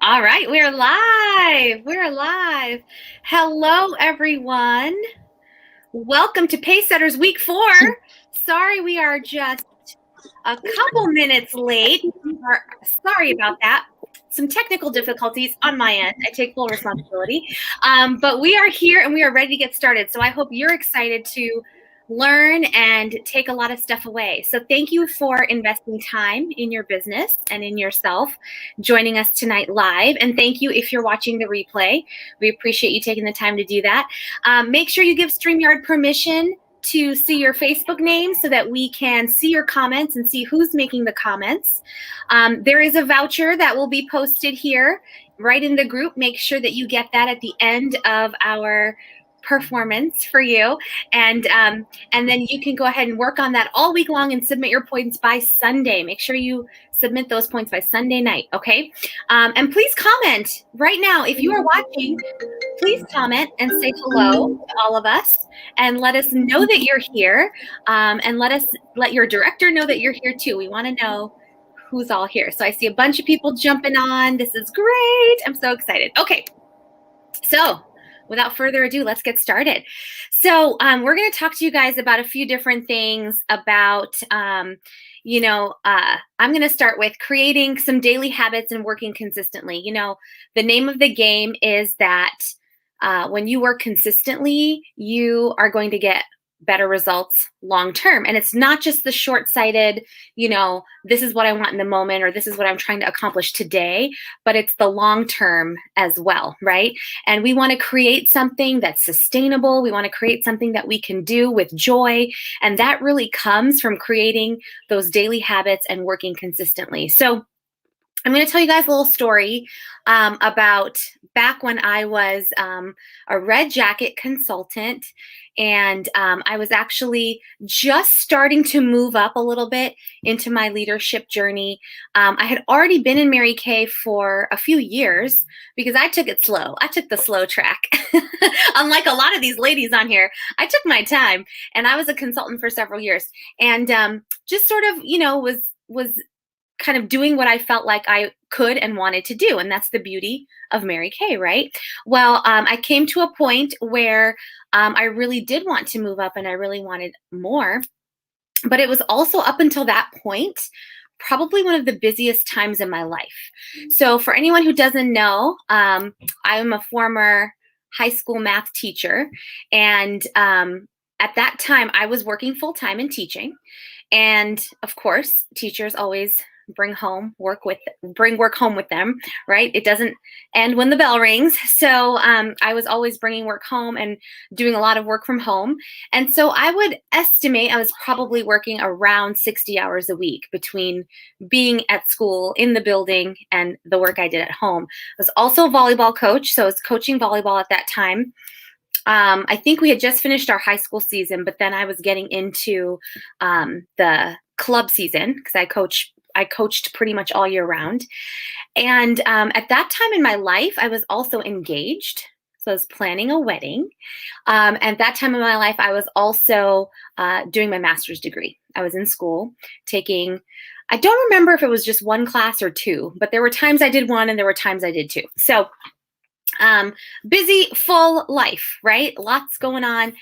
All right, we're live. We're live. Hello, everyone. Welcome to Pacesetters Week 4. Sorry, we are just a couple minutes late. Sorry about that. Some technical difficulties on my end. I take full responsibility. But we are here and we are ready to get started. So I hope you're excited to learn and take a lot of stuff away. So thank you for investing time in your business and in yourself, joining us tonight live. And thank you if you're watching the replay. We appreciate you taking the time to do that. Make sure you give StreamYard permission to see your Facebook name so that we can see your comments and see who's making the comments. There is a voucher that will be posted here right in the group. Make sure that you get that at the end of our performance for you, and then you can go ahead and work on that all week long and submit your points by Sunday. Make sure you submit those points by Sunday night, okay? And please comment right now. If you are watching, please comment and say hello to all of us and let us know that you're here, and let your director know that you're here too. We want to know who's all here. So I see a bunch of people jumping on. This is great. I'm so excited. Okay, so without further ado, let's get started. So we're going to talk to you guys about a few different things about, I'm going to start with creating some daily habits and working consistently. The name of the game is that when you work consistently, you are going to get better results long term. And it's not just the short-sighted, this is what I want in the moment, or this is what I'm trying to accomplish today, but it's the long term as well, right? And we want to create something that's sustainable. We want to create something that we can do with joy. And that really comes from creating those daily habits and working consistently. So I'm going to tell you guys a little story about back when I was a red jacket consultant, and I was actually just starting to move up a little bit into my leadership journey. I had already been in Mary Kay for a few years because I took it slow. I took the slow track. Unlike a lot of these ladies on here, I took my time, and I was a consultant for several years, and just sort of, was kind of doing what I felt like I could and wanted to do. And that's the beauty of Mary Kay, right? Well, I came to a point where I really did want to move up and I really wanted more. But it was also up until that point, probably one of the busiest times in my life. So for anyone who doesn't know, I'm a former high school math teacher. And at that time, I was working full-time in teaching. And of course, teachers always bring work home with them, right? It doesn't end when the bell rings. So I was always bringing work home and doing a lot of work from home. And so I would estimate I was probably working around 60 hours a week between being at school, in the building, and the work I did at home. I was also a volleyball coach, so I was coaching volleyball at that time. I think we had just finished our high school season, but then I was getting into the club season because I coached pretty much all year round. And at that time in my life, I was also engaged. So I was planning a wedding. At that time in my life, I was also doing my master's degree. I was in school taking, I don't remember if it was just one class or two, but there were times I did one and there were times I did two. So busy, full life, right? Lots going on.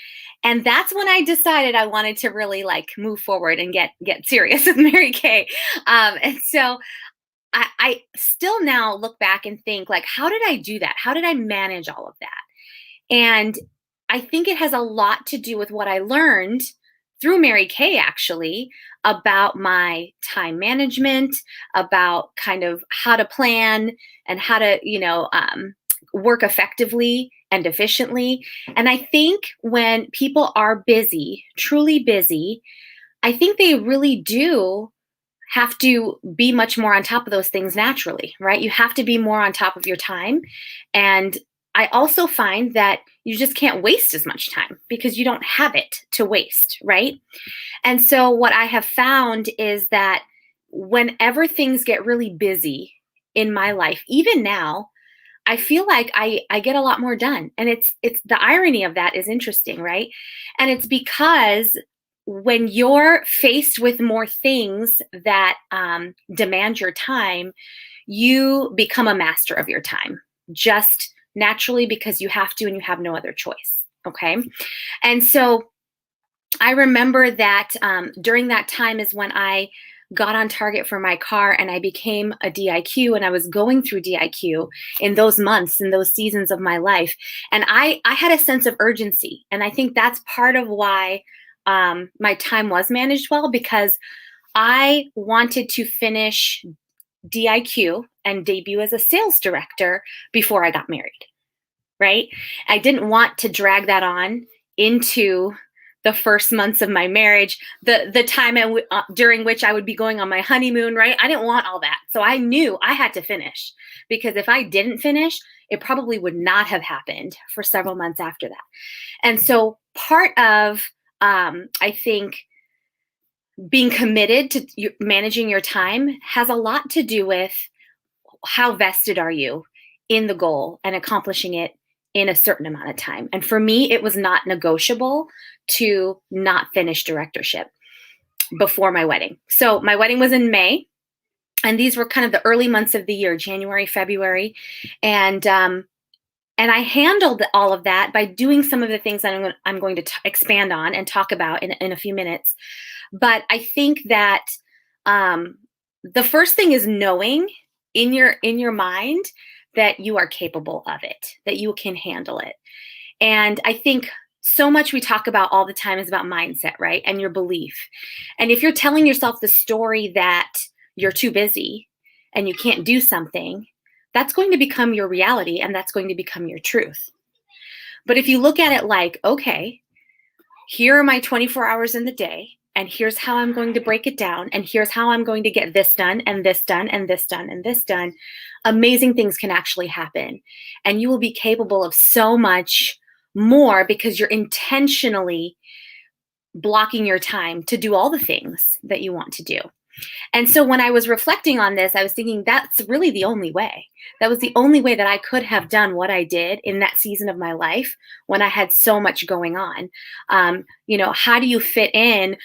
And that's when I decided I wanted to really move forward and get serious with Mary Kay. And so I still now look back and think, how did I do that? How did I manage all of that? And I think it has a lot to do with what I learned through Mary Kay, actually, about my time management, about kind of how to plan and how to, work effectively and efficiently. And I think when people are busy, truly busy, I think they really do have to be much more on top of those things naturally, right? You have to be more on top of your time. And I also find that you just can't waste as much time because you don't have it to waste, right? And so what I have found is that whenever things get really busy in my life, even now, I feel like I get a lot more done. And it's the irony of that is interesting, right? And it's because when you're faced with more things that demand your time, you become a master of your time just naturally because you have to and you have no other choice. Okay. And so I remember that during that time is when I got on target for my car and I became a DIQ, and I was going through DIQ in those months, in those seasons of my life. And I had a sense of urgency. And I think that's part of why my time was managed well, because I wanted to finish DIQ and debut as a sales director before I got married, right? I didn't want to drag that on into the first months of my marriage, the time during which I would be going on my honeymoon, right? I didn't want all that. So I knew I had to finish, because if I didn't finish, it probably would not have happened for several months after that. And so part of, I think, being committed to managing your time has a lot to do with how vested are you in the goal and accomplishing it in a certain amount of time. And for me, it was not negotiable to not finish directorship before my wedding. So my wedding was in May, and these were kind of the early months of the year, January, February. And I handled all of that by doing some of the things that I'm going to expand on and talk about in a few minutes. But I think that the first thing is knowing in your mind that you are capable of it, that you can handle it. And I think so much we talk about all the time is about mindset, right? And your belief. And if you're telling yourself the story that you're too busy and you can't do something, that's going to become your reality, and that's going to become your truth. But if you look at it like, okay, here are my 24 hours in the day, and here's how I'm going to break it down, and here's how I'm going to get this done, and this done, and this done, and this done, amazing things can actually happen. And you will be capable of so much more because you're intentionally blocking your time to do all the things that you want to do. And so when I was reflecting on this, I was thinking that's really the only way. That was the only way that I could have done what I did in that season of my life when I had so much going on. How do you fit in,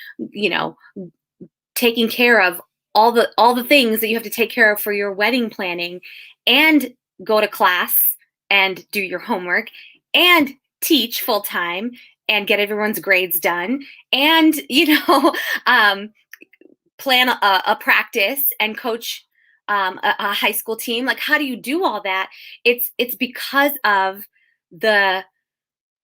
taking care of all the things that you have to take care of for your wedding planning, and go to class and do your homework and teach full time and get everyone's grades done, and plan a practice and coach a high school team. Like, how do you do all that? It's because of the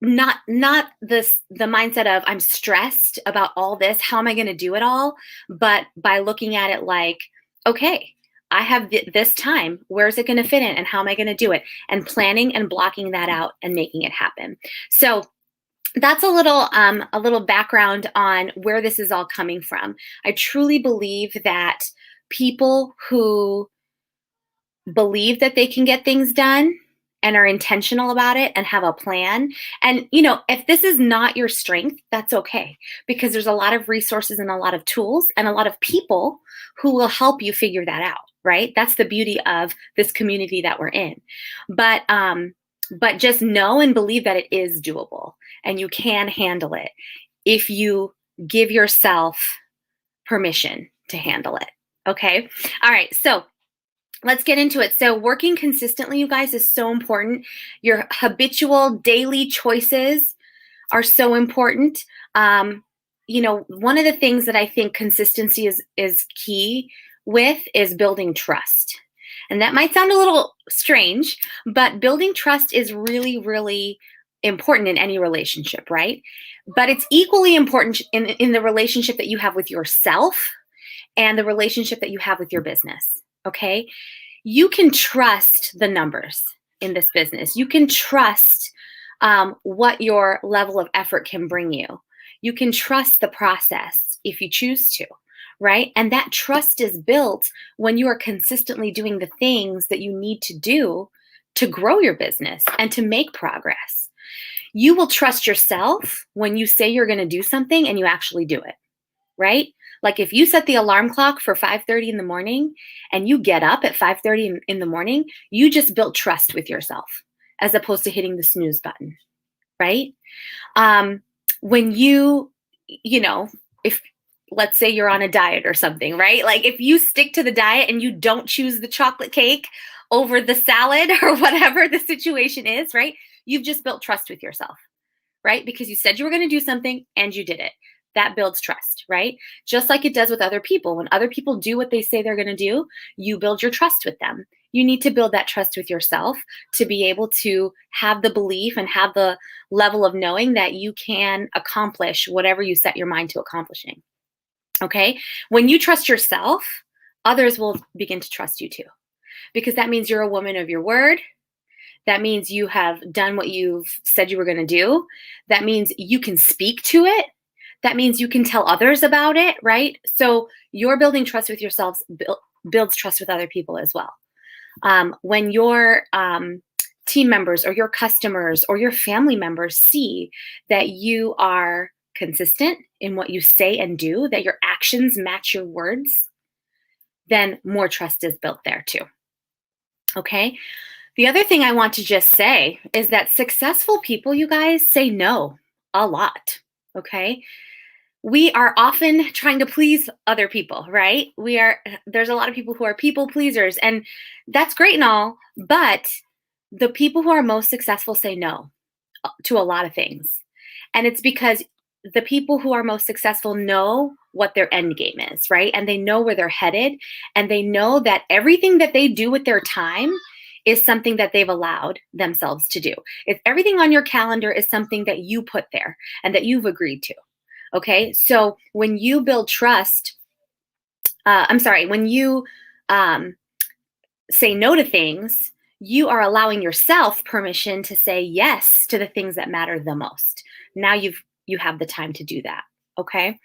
not the mindset of I'm stressed about all this. How am I going to do it all? But by looking at it like, okay, I have this time. Where's it going to fit in, and how am I going to do it? And planning and blocking that out and making it happen. So that's a little background on where this is all coming from. I truly believe that people who believe that they can get things done and are intentional about it and have a plan. And, if this is not your strength, that's okay, because there's a lot of resources and a lot of tools and a lot of people who will help you figure that out, right? That's the beauty of this community that we're in. But just know and believe that it is doable and you can handle it if you give yourself permission to handle it. Okay. All right. So let's get into it. So working consistently, you guys, is so important. Your habitual daily choices are so important. One of the things that I think consistency is key with is building trust. And that might sound a little strange, but building trust is really, really important in any relationship, right? But it's equally important in the relationship that you have with yourself and the relationship that you have with your business, okay? You can trust the numbers in this business. You can trust what your level of effort can bring you. You can trust the process if you choose to. Right? And that trust is built when you are consistently doing the things that you need to do to grow your business and to make progress. You will trust yourself when you say you're going to do something and you actually do it, right? Like if you set the alarm clock for 5:30 in the morning and you get up at 5:30 in the morning, you just built trust with yourself as opposed to hitting the snooze button, right? When you if let's say you're on a diet or something, right? Like if you stick to the diet and you don't choose the chocolate cake over the salad or whatever the situation is, right? You've just built trust with yourself, right? Because you said you were going to do something and you did it. That builds trust, right? Just like it does with other people. When other people do what they say they're going to do, you build your trust with them. You need to build that trust with yourself to be able to have the belief and have the level of knowing that you can accomplish whatever you set your mind to accomplishing. Okay? When you trust yourself, others will begin to trust you too, because that means you're a woman of your word. That means you have done what you've said you were going to do. That means you can speak to it. That means you can tell others about it, right? So you're building trust with yourselves builds trust with other people as well. When your team members or your customers or your family members see that you are consistent in what you say and do, that your actions match your words, then more trust is built there too. Okay? The other thing I want to just say is that successful people, you guys, say no a lot. Okay? We are often trying to please other people, right? There's a lot of people who are people pleasers, and that's great and all, but the people who are most successful say no to a lot of things. And it's because the people who are most successful know what their end game is, right? And they know where they're headed, and they know that everything that they do with their time is something that they've allowed themselves to do. If everything on your calendar is something that you put there and that you've agreed to. Okay, so when you build trust, when you say no to things, you are allowing yourself permission to say yes to the things that matter the most. Now you have the time to do that. Okay,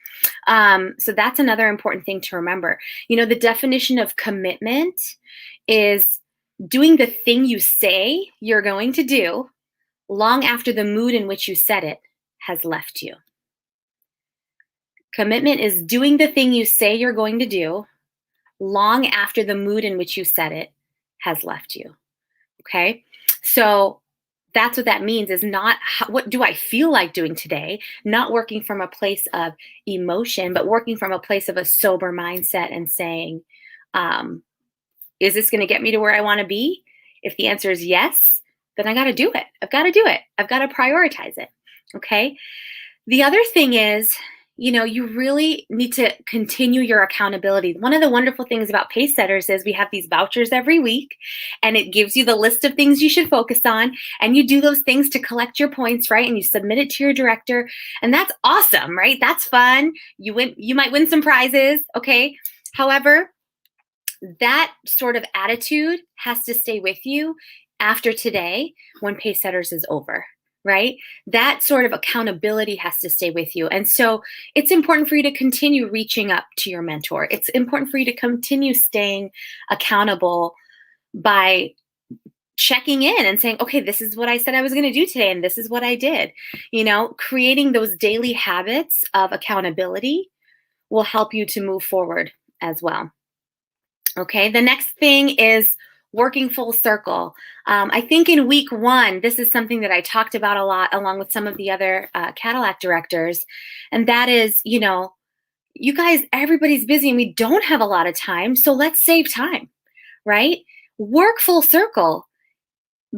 so that's another important thing to remember. You know, the definition of commitment is doing the thing you say you're going to do long after the mood in which you said it has left you. Commitment is doing the thing you say you're going to do long after the mood in which you said it has left you. Okay? So that's what that means, is not what do I feel like doing today, not working from a place of emotion, but working from a place of a sober mindset and saying, is this going to get me to where I want to be? If the answer is yes, then I got to do it. I've got to do it. I've got to prioritize it. Okay? The other thing is, you know, you really need to continue your accountability. One of the wonderful things about Pacesetters is we have these vouchers every week, and it gives you the list of things you should focus on, and you do those things to collect your points, right? And you submit it to your director, and that's awesome, right? That's fun. You might win some prizes, okay? However, that sort of attitude has to stay with you after today when Pacesetters is over. Right? That sort of accountability has to stay with you. And so it's important for you to continue reaching up to your mentor. It's important for you to continue staying accountable by checking in and saying, okay, this is what I said I was going to do today, and this is what I did. You know, creating those daily habits of accountability will help you to move forward as well. Okay, the next thing is working full circle. I think in week 1, this is something that I talked about a lot along with some of the other Cadillac directors. And that is, you know, you guys, everybody's busy and we don't have a lot of time. So let's save time, right? Work full circle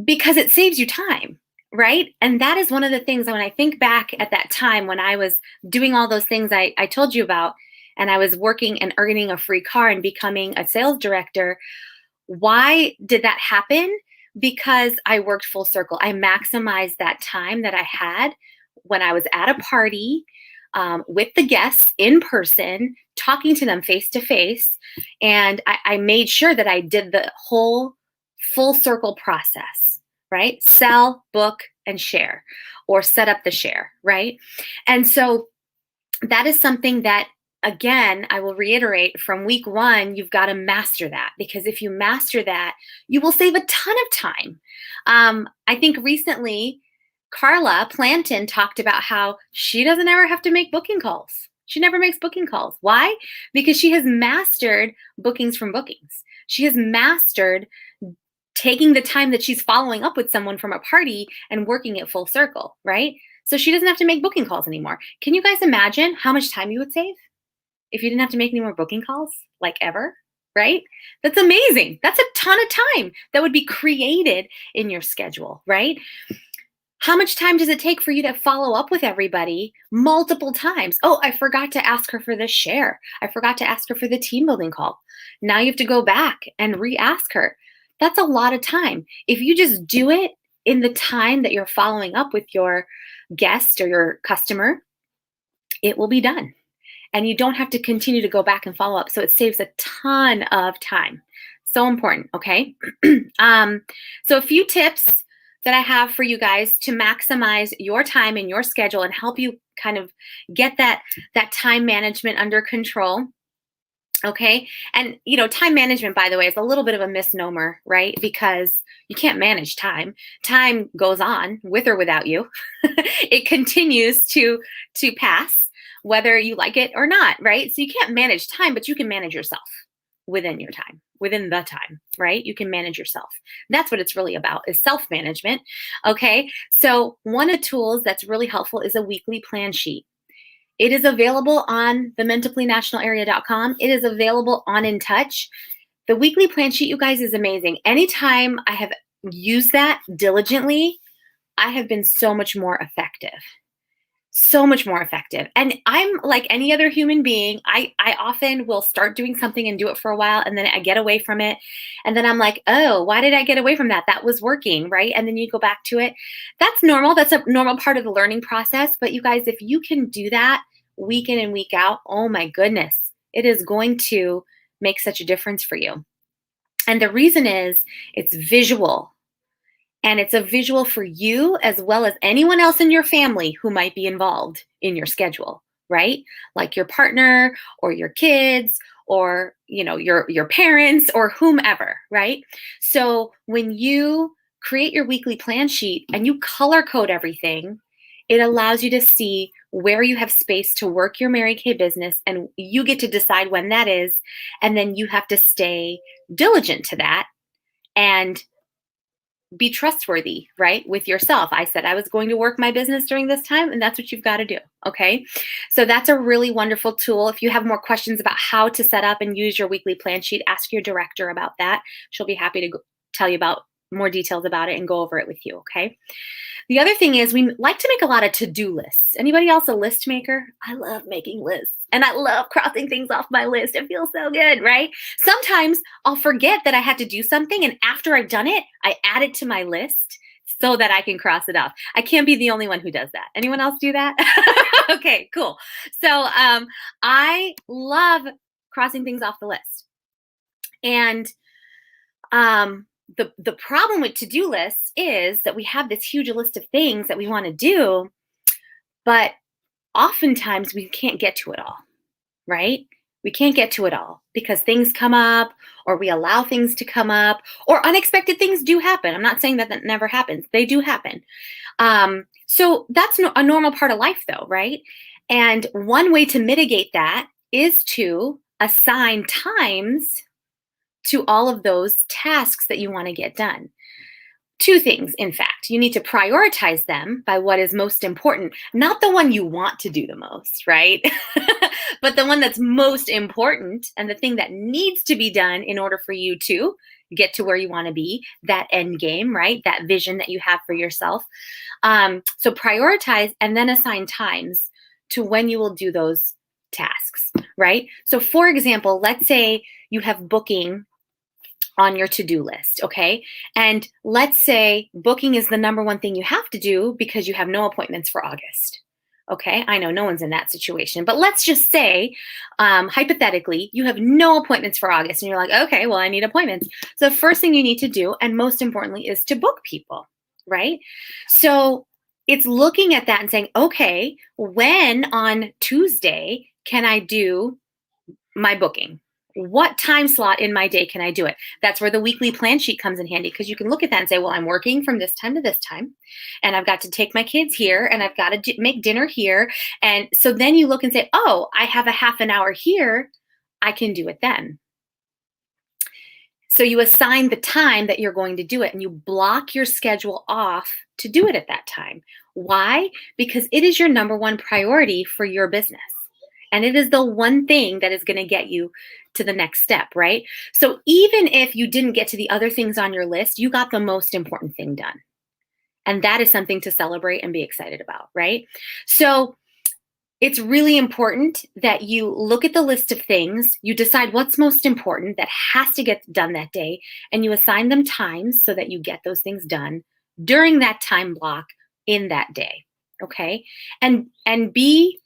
because it saves you time, right? And that is one of the things that when I think back at that time when I was doing all those things I told you about, and I was working and earning a free car and becoming a sales director. Why did that happen? Because I worked full circle. I maximized that time that I had when I was at a party with the guests in person, talking to them face to face. And I made sure that I did the whole full circle process, right? Sell, book, and share, or set up the share, right? And so that is something that, again, I will reiterate, from week 1, you've got to master that, because if you master that, you will save a ton of time. I think recently, Carla Planton talked about how she doesn't ever have to make booking calls. She never makes booking calls. Why? Because she has mastered bookings from bookings. She has mastered taking the time that she's following up with someone from a party and working it full circle, right? So she doesn't have to make booking calls anymore. Can you guys imagine how much time you would save if you didn't have to make any more booking calls, like ever? Right? That's amazing. That's a ton of time that would be created in your schedule, right? How much time does it take for you to follow up with everybody multiple times? Oh, I forgot to ask her for the share. I forgot to ask her for the team building call. Now you have to go back and re-ask her. That's a lot of time. If you just do it in the time that you're following up with your guest or your customer, it will be done. And you don't have to continue to go back and follow up. So it saves a ton of time. So important, okay? So a few tips that I have for you guys to maximize your time and your schedule and help you kind of get that time management under control. Okay. And, time management, by the way, is a little bit of a misnomer, right? Because you can't manage time. Time goes on with or without you. It continues to pass, whether you like it or not, right? So you can't manage time, but you can manage yourself within your time, within the time, right? You can manage yourself. That's what it's really about, is self-management. Okay. So one of the tools that's really helpful is a weekly plan sheet. It is available on the mentallynationalarea.com. It is available on In Touch. The weekly plan sheet, you guys, is amazing. Anytime I have used that diligently, I have been so much more effective. So much more effective. And I'm like any other human being. I often will start doing something and do it for a while, and then I get away from it. And then I'm like, oh, why did I get away from that? That was working, right? And then you go back to it. That's normal. That's a normal part of the learning process. But you guys, if you can do that week in and week out, oh my goodness, it is going to make such a difference for you. And the reason is it's visual. And it's a visual for you as well as anyone else in your family who might be involved in your schedule, right? Like your partner or your kids or, your parents or whomever, right? So when you create your weekly plan sheet and you color code everything, it allows you to see where you have space to work your Mary Kay business, and you get to decide when that is. And then you have to stay diligent to that and be trustworthy, right, with yourself. I said I was going to work my business during this time, and that's what you've got to do, okay? So that's a really wonderful tool. If you have more questions about how to set up and use your weekly plan sheet, ask your director about that. She'll be happy to tell you about more details about it and go over it with you, okay? The other thing is we like to make a lot of to-do lists. Anybody else a list maker? I love making lists. And I love crossing things off my list. It feels so good, right? Sometimes I'll forget that I had to do something, and after I've done it, I add it to my list so that I can cross it off. I can't be the only one who does that. Anyone else do that? Okay, cool. So I love crossing things off the list. And the problem with to-do lists is that we have this huge list of things that we want to do, but oftentimes we can't get to it all, right? We can't get to it all because things come up, or we allow things to come up, or unexpected things do happen. I'm not saying that never happens. They do happen. So that's a normal part of life though, right? And one way to mitigate that is to assign times to all of those tasks that you want to get done. Two things, in fact. You need to prioritize them by what is most important, not the one you want to do the most, right? But the one that's most important and the thing that needs to be done in order for you to get to where you want to be, that end game, right? That vision that you have for yourself. So prioritize and then assign times to when you will do those tasks, right? So for example, let's say you have booking on your to-do list, okay? And let's say booking is the number one thing you have to do because you have no appointments for August, okay? I know no one's in that situation, but let's just say, hypothetically, you have no appointments for August and you're like, okay, well, I need appointments. So the first thing you need to do, and most importantly, is to book people, right? So it's looking at that and saying, okay, when on Tuesday can I do my booking? What time slot in my day can I do it? That's where the weekly plan sheet comes in handy, because you can look at that and say, well, I'm working from this time to this time, and I've got to take my kids here, and I've got to make dinner here. And so then you look and say, oh, I have a half an hour here. I can do it then. So you assign the time that you're going to do it, and you block your schedule off to do it at that time. Why? Because it is your number one priority for your business. And it is the one thing that is going to get you to the next step, right? So even if you didn't get to the other things on your list, you got the most important thing done. And that is something to celebrate and be excited about, right? So it's really important that you look at the list of things, you decide what's most important that has to get done that day, and you assign them times so that you get those things done during that time block in that day, okay? And be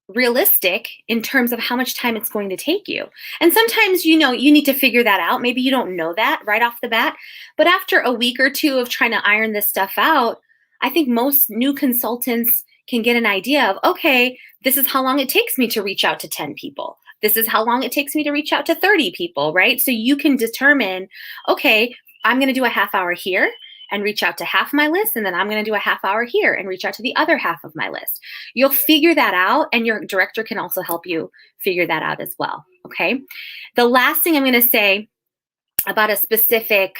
realistic in terms of how much time it's going to take you. And sometimes, you need to figure that out. Maybe you don't know that right off the bat, but after a week or two of trying to iron this stuff out, I think most new consultants can get an idea of, okay, this is how long it takes me to reach out to 10 people. This is how long it takes me to reach out to 30 people, right? So you can determine, okay, I'm going to do a half hour here and reach out to half my list, and then I'm going to do a half hour here and reach out to the other half of my list. You'll figure that out, and your director can also help you figure that out as well, okay? The last thing I'm going to say about a specific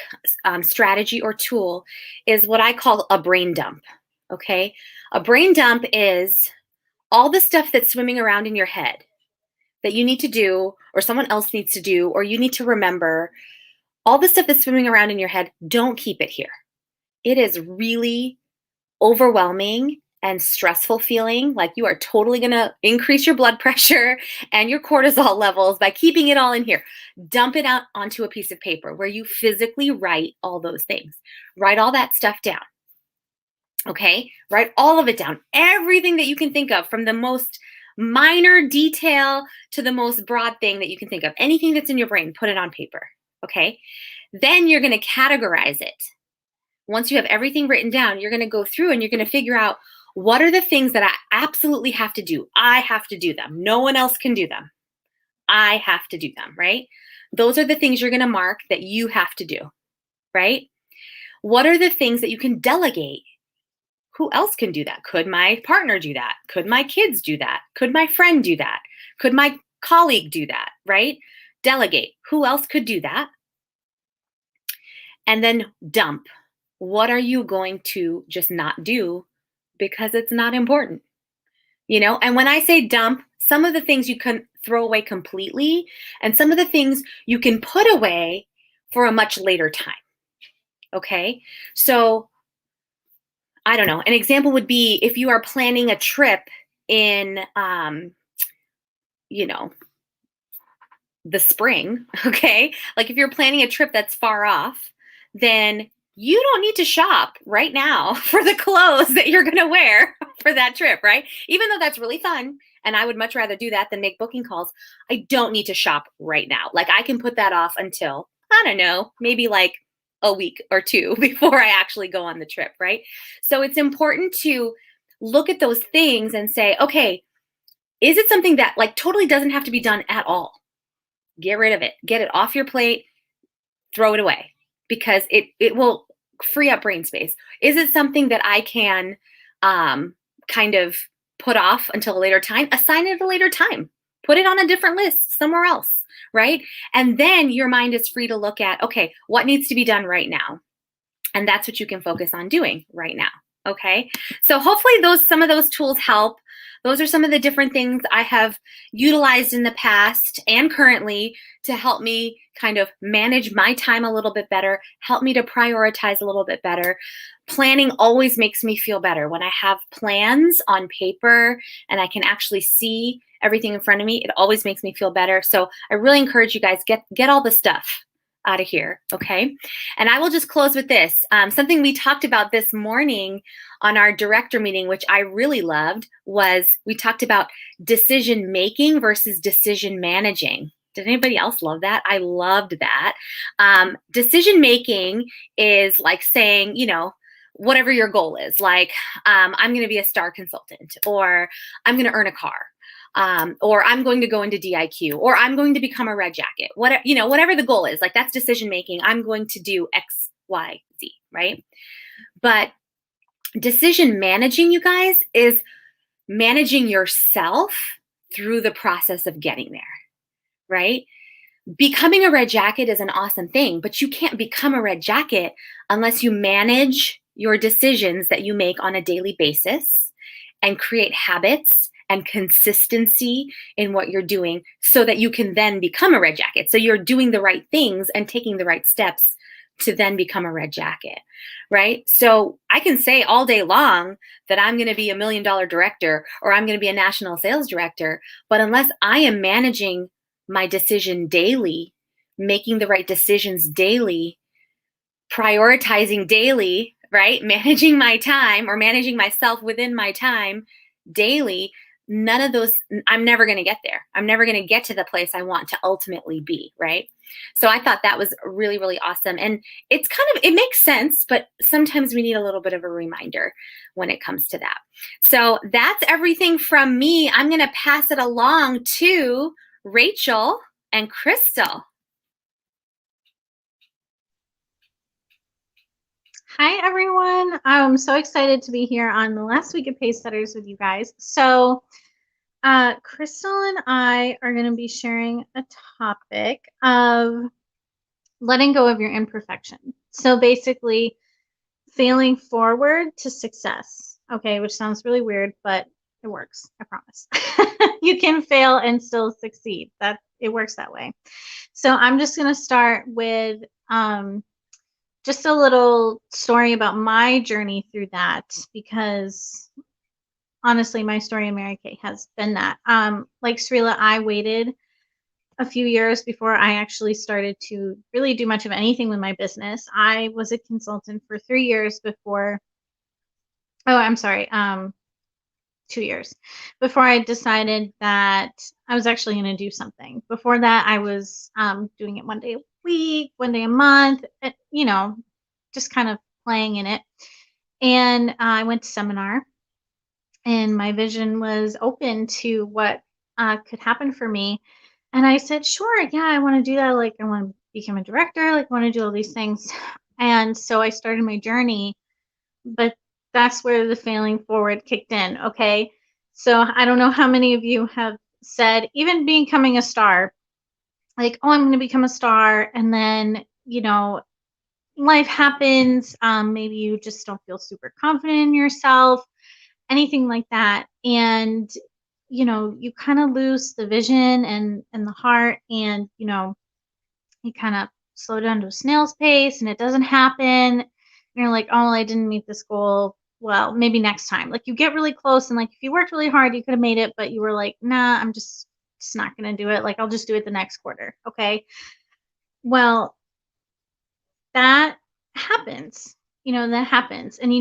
strategy or tool is what I call a brain dump, okay? A brain dump is all the stuff that's swimming around in your head that you need to do, or someone else needs to do, or you need to remember. All the stuff that's swimming around in your head, don't keep it here. It is really overwhelming and stressful feeling, like you are totally going to increase your blood pressure and your cortisol levels by keeping it all in here. Dump it out onto a piece of paper where you physically write all those things. Write all that stuff down. Okay? Write all of it down. Everything that you can think of, from the most minor detail to the most broad thing that you can think of. Anything that's in your brain, put it on paper. Okay? Then you're going to categorize it. Once you have everything written down, you're going to go through and you're going to figure out, what are the things that I absolutely have to do? I have to do them. No one else can do them. I have to do them, right? Those are the things you're going to mark that you have to do, right? What are the things that you can delegate? Who else can do that? Could my partner do that? Could my kids do that? Could my friend do that? Could my colleague do that, right? Delegate. Who else could do that? And then dump. What are you going to just not do because it's not important? And when I say dump, some of the things you can throw away completely, and some of the things you can put away for a much later time. Okay? So, I don't know. An example would be if you are planning a trip in, the spring, okay? Like if you're planning a trip that's far off, then you don't need to shop right now for the clothes that you're going to wear for that trip, right? Even though that's really fun, and I would much rather do that than make booking calls, I don't need to shop right now. Like I can put that off until, I don't know, maybe like a week or two before I actually go on the trip, right? So it's important to look at those things and say, okay, is it something that like totally doesn't have to be done at all? Get rid of it. Get it off your plate. Throw it away. Because it will free up brain space. Is it something that I can kind of put off until a later time? Assign it a later time. Put it on a different list somewhere else, right? And then your mind is free to look at, okay, what needs to be done right now? And that's what you can focus on doing right now, okay? So hopefully some of those tools help. Those are some of the different things I have utilized in the past and currently to help me kind of manage my time a little bit better, help me to prioritize a little bit better. Planning always makes me feel better. When I have plans on paper and I can actually see everything in front of me, it always makes me feel better. So I really encourage you guys, get all the stuff out of here, okay? And I will just close with this. Something we talked about this morning on our director meeting, which I really loved, was we talked about decision making versus decision managing. Did anybody else love that? I loved that. Decision making is like saying, whatever your goal is, like I'm going to be a star consultant, or I'm going to earn a car. Or I'm going to go into DIQ, or I'm going to become a red jacket. Whatever the goal is, like that's decision making. I'm going to do X, Y, Z, right? But decision managing, you guys, is managing yourself through the process of getting there, right? Becoming a red jacket is an awesome thing, but you can't become a red jacket unless you manage your decisions that you make on a daily basis and create habits and consistency in what you're doing so that you can then become a red jacket. So you're doing the right things and taking the right steps to then become a red jacket, right? So I can say all day long that I'm going to be $1 million director or I'm going to be a national sales director, but unless I am managing my decision daily, making the right decisions daily, prioritizing daily, right? Managing my time or managing myself within my time daily, none of those, I'm never going to get there. I'm never going to get to the place I want to ultimately be, right? So I thought that was really, really awesome. And it's kind of, it makes sense, but sometimes we need a little bit of a reminder when it comes to that. So that's everything from me. I'm going to pass it along to Rachel and Crystal. Hi, everyone. I'm so excited to be here on the last week of Pacesetters with you guys. So, Crystal and I are going to be sharing a topic of letting go of your imperfection. So, basically, failing forward to success. Okay, which sounds really weird, but it works. I promise. You can fail and still succeed. That it works that way. So, I'm just going to start with just a little story about my journey through that, because honestly, my story in Mary Kay has been that. Like Srila, I waited a few years before I actually started to really do much of anything with my business. I was a consultant for 3 years before, oh, I'm sorry, 2 years before I decided that I was actually going to do something. Before that, I was doing it one day a week, one day a month, just kind of playing in it. And I went to seminar, and my vision was open to what could happen for me. And I said, sure, yeah, I want to do that. Like, I want to become a director. Like, I want to do all these things. And so I started my journey, but that's where the failing forward kicked in. Okay. So I don't know how many of you have said, even becoming a star, like, oh, I'm going to become a star. And then, life happens. Maybe you just don't feel super confident in yourself, anything like that. And, you kind of lose the vision and the heart, and, you kind of slow down to a snail's pace and it doesn't happen. And you're like, oh, well, I didn't meet this goal. Well, maybe next time. Like, you get really close, and like if you worked really hard, you could have made it, but you were like, nah, I'm just not going to do it. Like, I'll just do it the next quarter. Okay. Well, that happens. That happens. And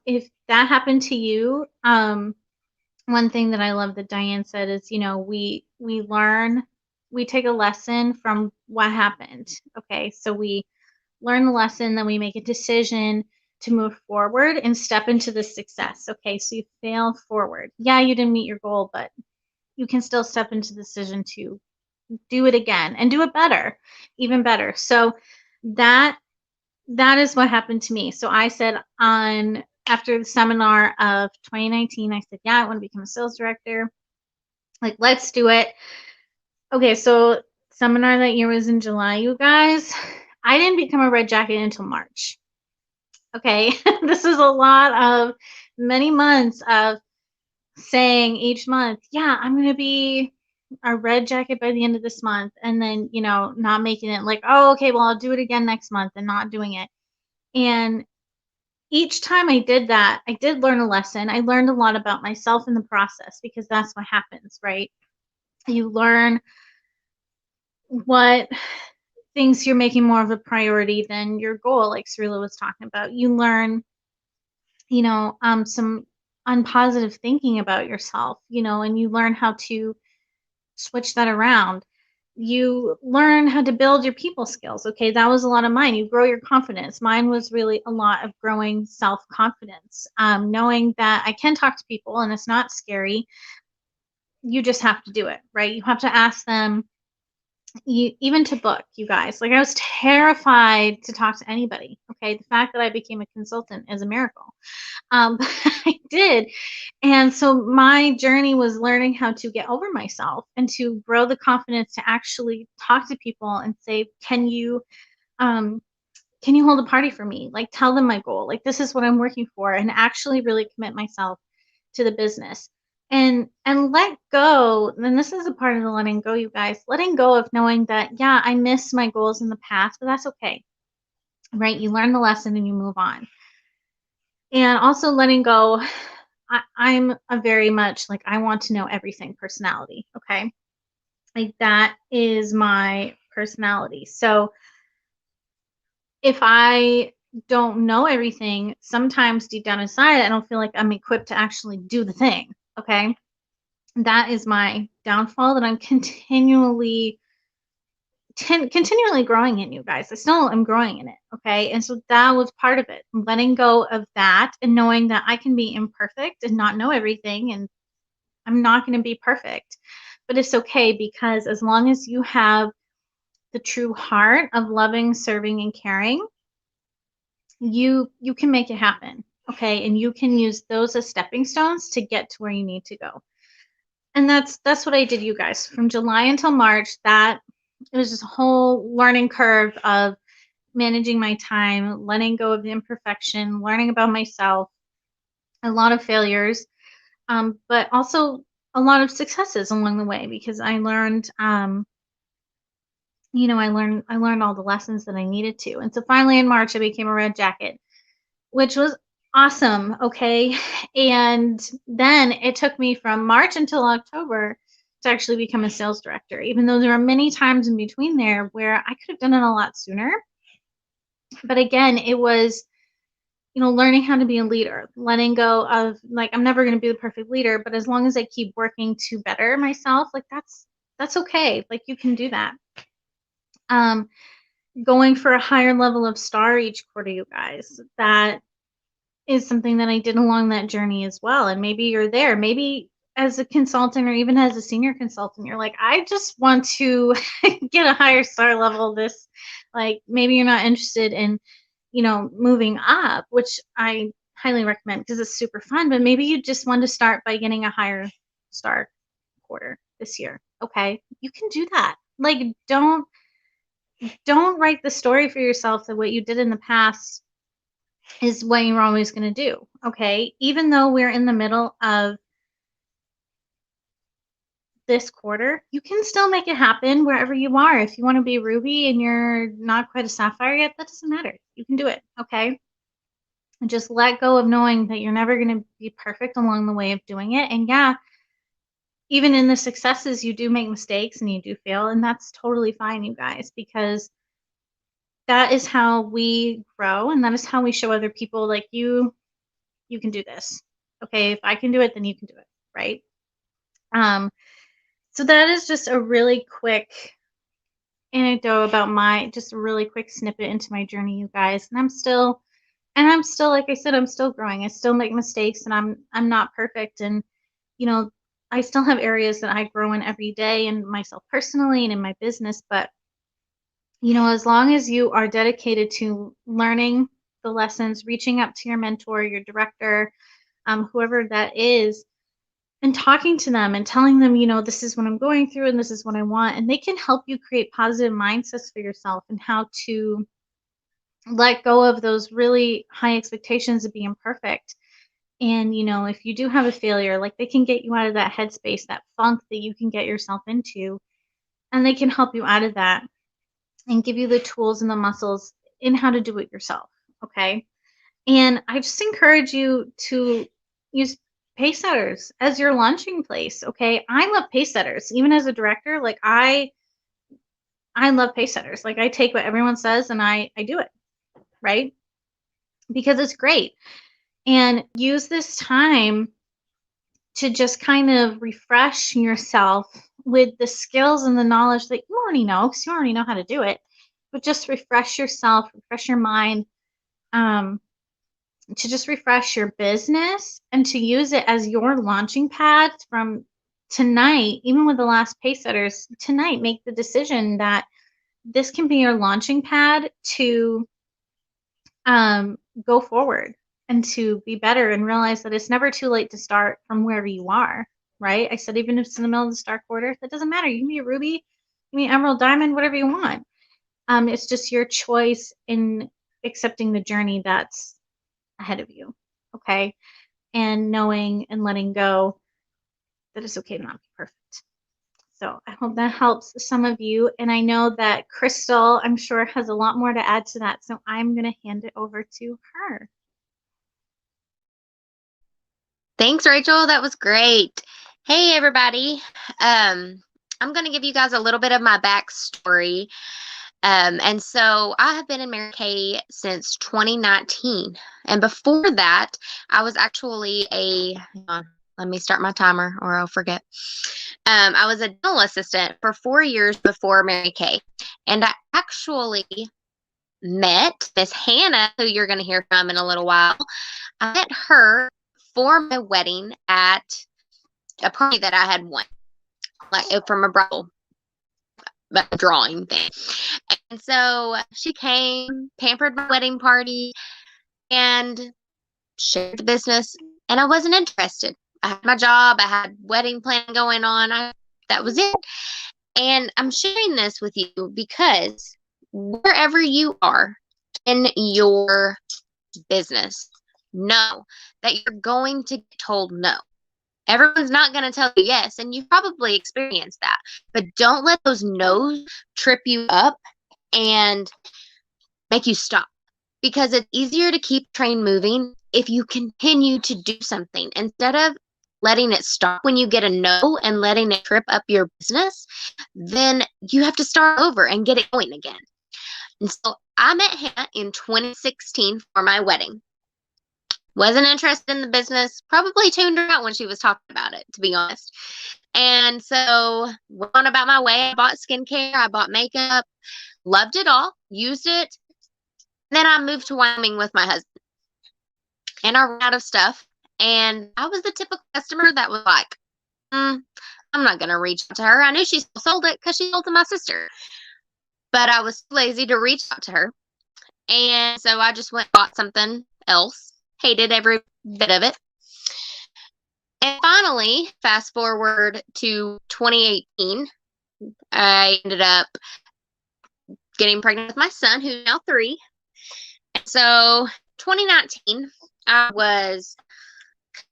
if that happened to you, one thing that I love that Diane said is, we learn, we take a lesson from what happened. Okay. So we learn the lesson, then we make a decision to move forward and step into the success. Okay. So you fail forward. Yeah, you didn't meet your goal, but you can still step into the decision to do it again and do it better, even better. So that is what happened to me. So I said, after the seminar of 2019, I said, yeah, I want to become a sales director. Like, let's do it. Okay, so seminar that year was in July, you guys. I didn't become a red jacket until March. Okay, this is a lot of many months of saying each month, yeah, I'm going to be a red jacket by the end of this month. And then, not making it, like, oh, okay, well, I'll do it again next month, and not doing it. And each time I did that, I did learn a lesson. I learned a lot about myself in the process, because that's what happens, right? You learn what things you're making more of a priority than your goal, like Srila was talking about. You learn, some unpositive thinking about yourself, and you learn how to switch that around. You learn how to build your people skills. Okay, that was a lot of mine. You grow your confidence. Mine was really a lot of growing self-confidence, knowing that I can talk to people and it's not scary. You just have to do it, right? You have to ask them, even to book, you guys. Like, I was terrified to talk to anybody. Okay, the fact that I became a consultant is a miracle. But I did. And so my journey was learning how to get over myself and to grow the confidence to actually talk to people and say, can you can you hold a party for me? Like, tell them my goal. Like, this is what I'm working for, and actually really commit myself to the business. And let go. And this is a part of the letting go, you guys. Letting go of knowing that, yeah, I missed my goals in the past, but that's okay. Right? You learn the lesson and you move on. And also letting go, I'm a very much like, I want to know everything personality. Okay. Like, that is my personality. So if I don't know everything, sometimes deep down inside, I don't feel like I'm equipped to actually do the thing. Okay. That is my downfall that I'm continually growing in, you guys. I still am growing in it. Okay. And so that was part of it. Letting go of that and knowing that I can be imperfect and not know everything. And I'm not going to be perfect, but it's okay, because as long as you have the true heart of loving, serving, and caring, you can make it happen. Okay. And you can use those as stepping stones to get to where you need to go. And that's what I did, you guys. From July until March, that it was just a whole learning curve of managing my time, letting go of the imperfection, learning about myself, a lot of failures, but also a lot of successes along the way, because I learned, I learned all the lessons that I needed to. And so finally in March, I became a red jacket, which was awesome. Okay. And then it took me from March until October to actually become a sales director, even though there were many times in between there where I could have done it a lot sooner. But again, it was, learning how to be a leader, letting go of, like, I'm never going to be the perfect leader, but as long as I keep working to better myself, like, that's okay. Like, you can do that. Going for a higher level of star each quarter, you guys. That is something that I did along that journey as well. And maybe you're there. Maybe as a consultant or even as a senior consultant, you're like, I just want to get a higher star level. This, like, maybe you're not interested in, moving up, which I highly recommend because it's super fun. But maybe you just want to start by getting a higher star quarter this year. Okay. You can do that. Like, don't write the story for yourself that what you did in the past is what you're always going to do. Okay. Even though we're in the middle of this quarter, you can still make it happen wherever you are. If you want to be Ruby and you're not quite a Sapphire yet, that doesn't matter. You can do it. Okay. And just let go of knowing that you're never going to be perfect along the way of doing it. And yeah, even in the successes, you do make mistakes and you do fail. And that's totally fine, you guys, because that is how we grow, and that is how we show other people, like, you can do this. Okay, if I can do it, then you can do it, right? So that is just a really quick anecdote about just a really quick snippet into my journey, you guys. And I'm still, like I said, I'm still growing. I still make mistakes, and I'm not perfect. And I still have areas that I grow in every day, in myself personally and in my business. But as long as you are dedicated to learning the lessons, reaching out to your mentor, your director, whoever that is, and talking to them and telling them, this is what I'm going through and this is what I want. And they can help you create positive mindsets for yourself and how to let go of those really high expectations of being perfect. And, if you do have a failure, like, they can get you out of that headspace, that funk that you can get yourself into, and they can help you out of that and give you the tools and the muscles in how to do it yourself. Okay. And I just encourage you to use Pacesetters as your launching place. Okay. I love Pacesetters. Even as a director, like, I love Pacesetters. Like, I take what everyone says and I do it, right? Because it's great. And use this time to just kind of refresh yourself with the skills and the knowledge that you already know, because you already know how to do it. But just refresh yourself, refresh your mind, to just refresh your business and to use it as your launching pad from tonight. Even with the last Pacesetters, tonight, make the decision that this can be your launching pad to go forward and to be better, and realize that it's never too late to start from wherever you are, right? I said, even if it's in the middle of the star quarter, that doesn't matter. You can be a ruby, you can be emerald, diamond, whatever you want. It's just your choice in accepting the journey that's ahead of you. Okay. And knowing and letting go that it's okay to not be perfect. So I hope that helps some of you. And I know that Crystal, I'm sure, has a lot more to add to that. So I'm going to hand it over to her. Thanks, Rachel. That was great. Hey, everybody. I'm going to give you guys a little bit of my backstory. And so I have been in Mary Kay since 2019. And before that, I was actually let me start my timer or I'll forget. I was a dental assistant for 4 years before Mary Kay. And I actually met Miss Hannah, who you're going to hear from in a little while. I met her for my wedding at a party that I had won, like from a bridal drawing thing. And so she came, pampered my wedding party, and shared the business. And I wasn't interested. I had my job, I had wedding plan going on. That was it. And I'm sharing this with you because wherever you are in your business, know that you're going to get told no. Everyone's not going to tell you yes, and you've probably experienced that. But don't let those no's trip you up and make you stop, because it's easier to keep train moving if you continue to do something instead of letting it stop when you get a no and letting it trip up your business. Then you have to start over and get it going again. And so I met Hannah in 2016 for my wedding. Wasn't interested in the business, probably tuned her out when she was talking about it, to be honest. And so went on about my way. I bought skincare, I bought makeup, loved it all, used it. Then I moved to Wyoming with my husband. And I ran out of stuff. And I was the typical customer that was like, I'm not going to reach out to her. I knew she still sold it because she sold to my sister. But I was lazy to reach out to her. And so I just went and bought something else. Hated every bit of it. And finally, fast forward to 2018, I ended up getting pregnant with my son, who's now 3. And so 2019, I was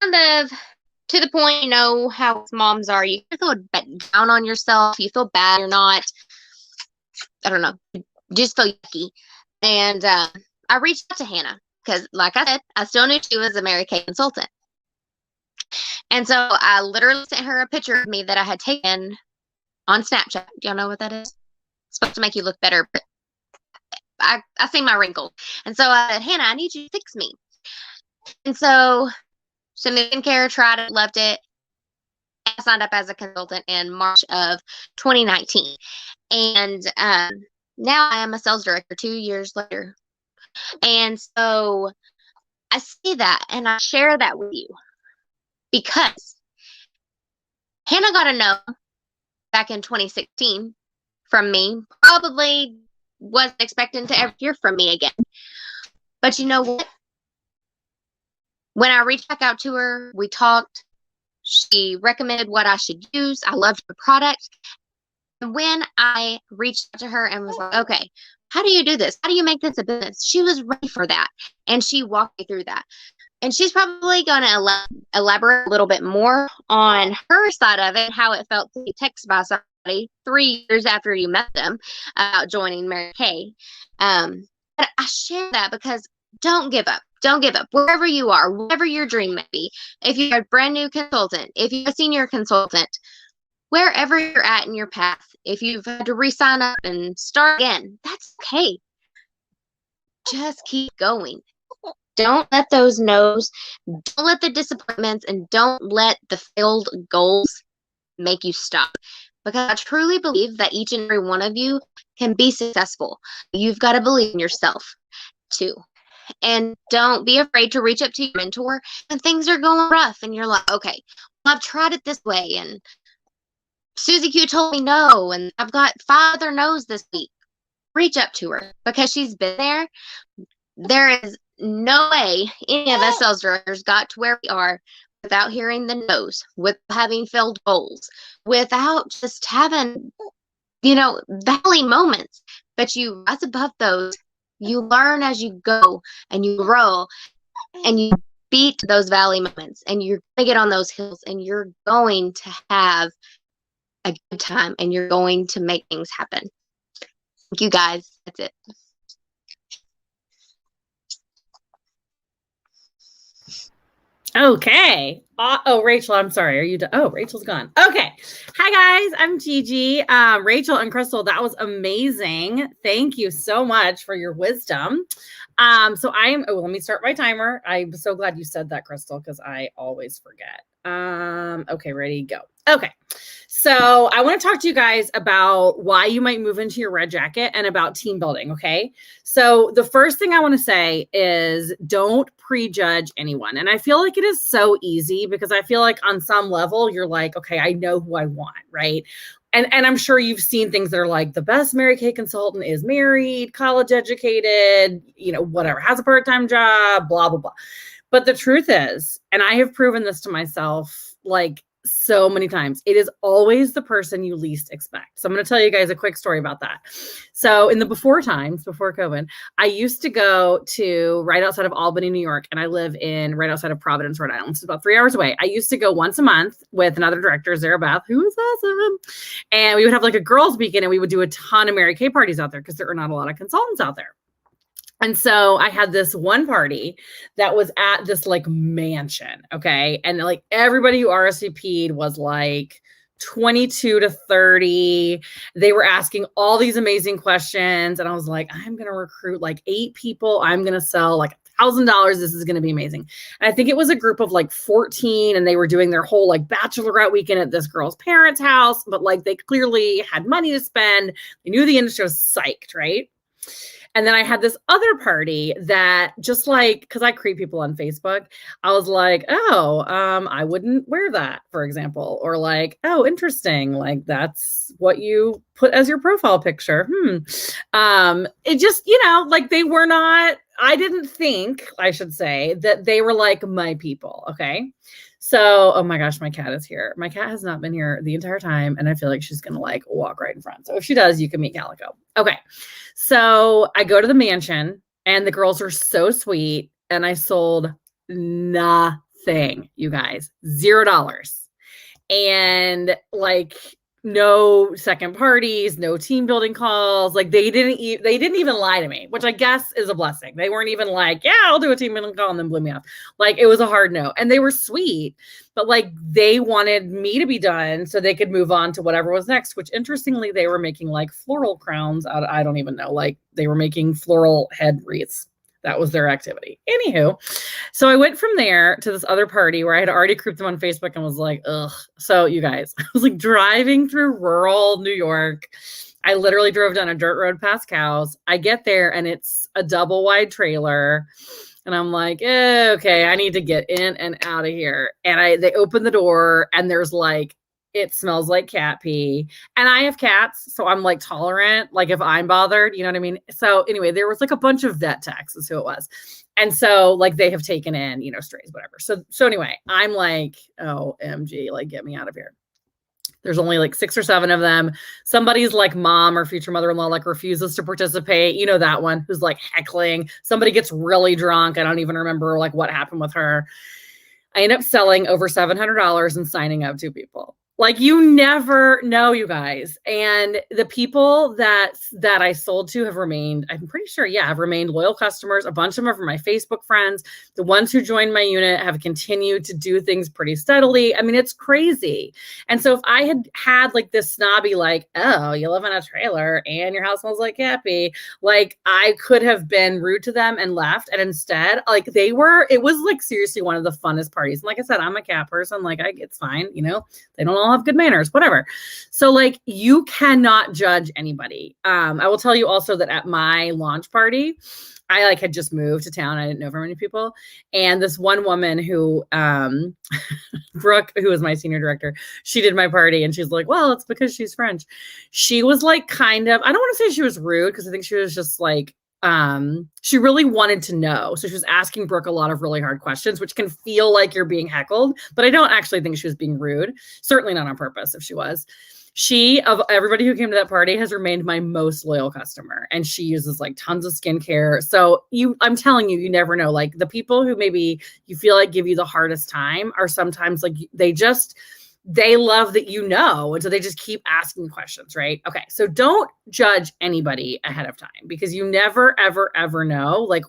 kind of to the point, you know, how moms are. You feel down on yourself. You feel bad. You're not, I don't know, just feel yucky. And I reached out to Hannah because, like I said, I still knew she was a Mary Kay consultant. And so I literally sent her a picture of me that I had taken on Snapchat. Do y'all know what that is? It's supposed to make you look better, but I see my wrinkles. And so I said, Hannah, I need you to fix me. And so sent me skincare, tried it, loved it. I signed up as a consultant in March of 2019. And now I am a sales director 2 years later. And so I see that and I share that with you because Hannah got a no back in 2016 from me. Probably wasn't expecting to ever hear from me again. But you know what? When I reached back out to her, we talked. She recommended what I should use. I loved her product. And when I reached out to her and was like, okay, how do you do this? How do you make this a business? She was ready for that. And she walked me through that. And she's probably going to elaborate a little bit more on her side of it, how it felt to be texted by somebody 3 years after you met them about joining Mary Kay. But I share that because don't give up. Don't give up. Wherever you are, whatever your dream may be. If you're a brand new consultant, if you're a senior consultant, wherever you're at in your path, if you've had to re-sign up and start again, that's okay. Just keep going. Don't let those no's, don't let the disappointments, and don't let the failed goals make you stop. Because I truly believe that each and every one of you can be successful. You've got to believe in yourself too. And don't be afraid to reach up to your mentor when things are going rough and you're like, okay, well, I've tried it this way and Susie Q told me no, and I've got 5 other no's this week. Reach up to her because she's been there. There is no way any of us sales directors got to where we are without hearing the no's, without having failed goals, without just having, valley moments. But you rise above those, You learn as you go and you grow and you beat those valley moments and you're going to get on those hills and you're going to have a good time and you're going to make things happen. Thank you guys. That's it. Okay. Oh, Rachel, I'm sorry. Are you done? Oh, Rachel's gone. Okay. Hi, guys. I'm Gigi. Rachel and Crystal, that was amazing. Thank you so much for your wisdom. Let me start my timer. I'm so glad you said that, Crystal, because I always forget. Okay, ready, go. Okay. So I want to talk to you guys about why you might move into your red jacket and about team building. Okay. So the first thing I want to say is don't prejudge anyone. And I feel like it is so easy because I feel like on some level you're like, okay, I know who I want. Right. And I'm sure you've seen things that are like the best Mary Kay consultant is married, college educated, whatever, has a part-time job, blah, blah, blah. But the truth is, and I have proven this to myself, like so many times, it is always the person you least expect. So I'm going to tell you guys a quick story about that. So in the before times, before COVID, I used to go to right outside of Albany, New York, and I live in right outside of Providence, Rhode Island. It's about 3 hours away. I used to go once a month with another director, Zara Beth, who is awesome. And we would have like a girls' weekend and we would do a ton of Mary Kay parties out there because there are not a lot of consultants out there. And so I had this one party that was at this like mansion. Okay. And like everybody who RSVP'd was like 22 to 30. They were asking all these amazing questions. And I was like, I'm going to recruit like 8 people. I'm going to sell like $1,000. This is going to be amazing. And I think it was a group of like 14 and they were doing their whole like bachelorette weekend at this girl's parents' house. But like they clearly had money to spend. They knew the industry was psyched. Right. And then I had this other party that just like, because I create people on Facebook, I was like, I wouldn't wear that, for example. Or like, oh, interesting. Like that's what you put as your profile picture. It just, like they were not, I didn't think, I should say, that they were like my people. Okay. So, oh my gosh, my cat is here. My cat has not been here the entire time. And I feel like she's going to like walk right in front. So if she does, you can meet Calico. Okay. So I go to the mansion and the girls are so sweet. And I sold nothing, you guys, $0. And like, no second parties, no team building calls. Like they didn't even lie to me, which I guess is a blessing. They weren't even like, yeah, I'll do a team building call and then blew me off. Like it was a hard no. And they were sweet, but like they wanted me to be done so they could move on to whatever was next, which interestingly, they were making like floral crowns out. I don't even know. Like they were making floral head wreaths. That was their activity. Anywho, so I went from there to this other party where I had already grouped them on Facebook and was like, ugh. So you guys, I was like driving through rural New York. I literally drove down a dirt road past cows. I get there and it's a double wide trailer. And I'm like, okay, I need to get in and out of here. And they open the door and there's like, it smells like cat pee. And I have cats, so I'm like tolerant, like if I'm bothered, you know what I mean? So anyway, there was like a bunch of vet techs is who it was. And so like they have taken in, strays, whatever. So anyway, I'm like, oh, MG, like get me out of here. There's only like 6 or 7 of them. Somebody's like mom or future mother-in-law like refuses to participate. You know that one who's like heckling. Somebody gets really drunk. I don't even remember like what happened with her. I end up selling over $700 and signing up 2 people. Like you never know, you guys. And the people that I sold to have remained, I'm pretty sure, have remained loyal customers. A bunch of them are my Facebook friends. The ones who joined my unit have continued to do things pretty steadily. I mean, it's crazy. And so if I had like this snobby, like, oh, you live in a trailer and your house smells like happy, like I could have been rude to them and left. And instead, like it was like seriously one of the funnest parties. And like I said, I'm a cat person. Like it's fine. They don't all have good manners, whatever. So like you cannot judge anybody. I will tell you also that at my launch party, I like had just moved to town. I didn't know very many people. And this one woman who, Brooke, who was my senior director, she did my party and she's like, well, it's because she's French. She was like kind of, I don't want to say she was rude because I think she was just like, she really wanted to know. So she was asking Brooke a lot of really hard questions, which can feel like you're being heckled, but I don't actually think she was being rude. Certainly not on purpose if she was. She, of everybody who came to that party, has remained my most loyal customer. And she uses like tons of skincare. So I'm telling you, you never know. Like the people who maybe you feel like give you the hardest time are sometimes like they love that you know. And so they just keep asking questions, right? Okay. So don't judge anybody ahead of time because you never, ever, ever know like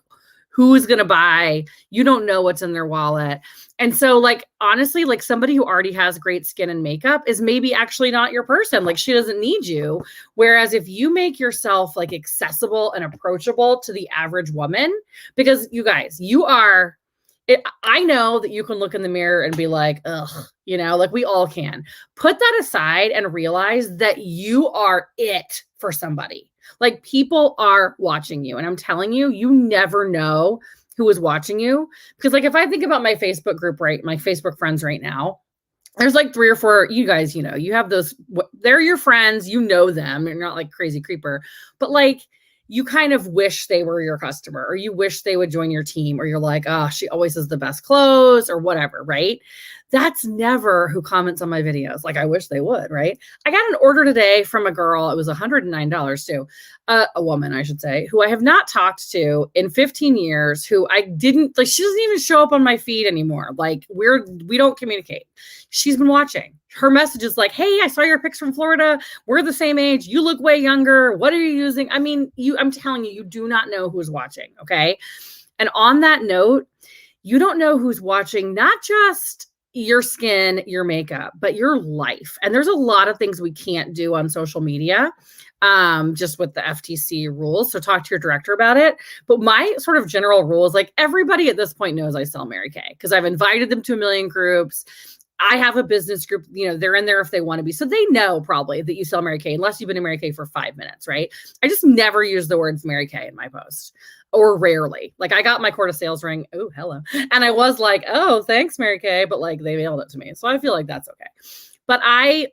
who's going to buy. You don't know what's in their wallet. And so like, honestly, like somebody who already has great skin and makeup is maybe actually not your person. Like she doesn't need you. Whereas if you make yourself like accessible and approachable to the average woman, because you guys, I know that you can look in the mirror and be like, ugh, like we all can. Put that aside and realize that you are it for somebody. Like people are watching you. And I'm telling you, you never know who is watching you. Because like if I think about my Facebook group, right, my Facebook friends right now, there's like 3 or 4, you guys, you have those, they're your friends, you know them. You're not like crazy creeper, but like, you kind of wish they were your customer or you wish they would join your team or you're like, oh, she always has the best clothes or whatever, right? That's never who comments on my videos. Like I wish they would, right? I got an order today from a girl. It was $109 too. A woman, I should say, who I have not talked to in 15 years, who I didn't like, she doesn't even show up on my feed anymore. Like we don't communicate. She's been watching. Her message is like, hey, I saw your pics from Florida. We're the same age. You look way younger. What are you using? I mean, I'm telling you, you do not know who's watching. Okay. And on that note, you don't know who's watching, not just your skin, your makeup, but your life. And there's a lot of things we can't do on social media, just with the FTC rules. So talk to your director about it. But my sort of general rule is like everybody at this point knows I sell Mary Kay because I've invited them to a million groups. I have a business group, they're in there if they want to be. So they know probably that you sell Mary Kay, unless you've been in Mary Kay for 5 minutes, right? I just never use the words Mary Kay in my post, or rarely. Like I got my quarter sales ring. Oh, hello. And I was like, oh, thanks, Mary Kay. But like they mailed it to me. So I feel like that's okay. But I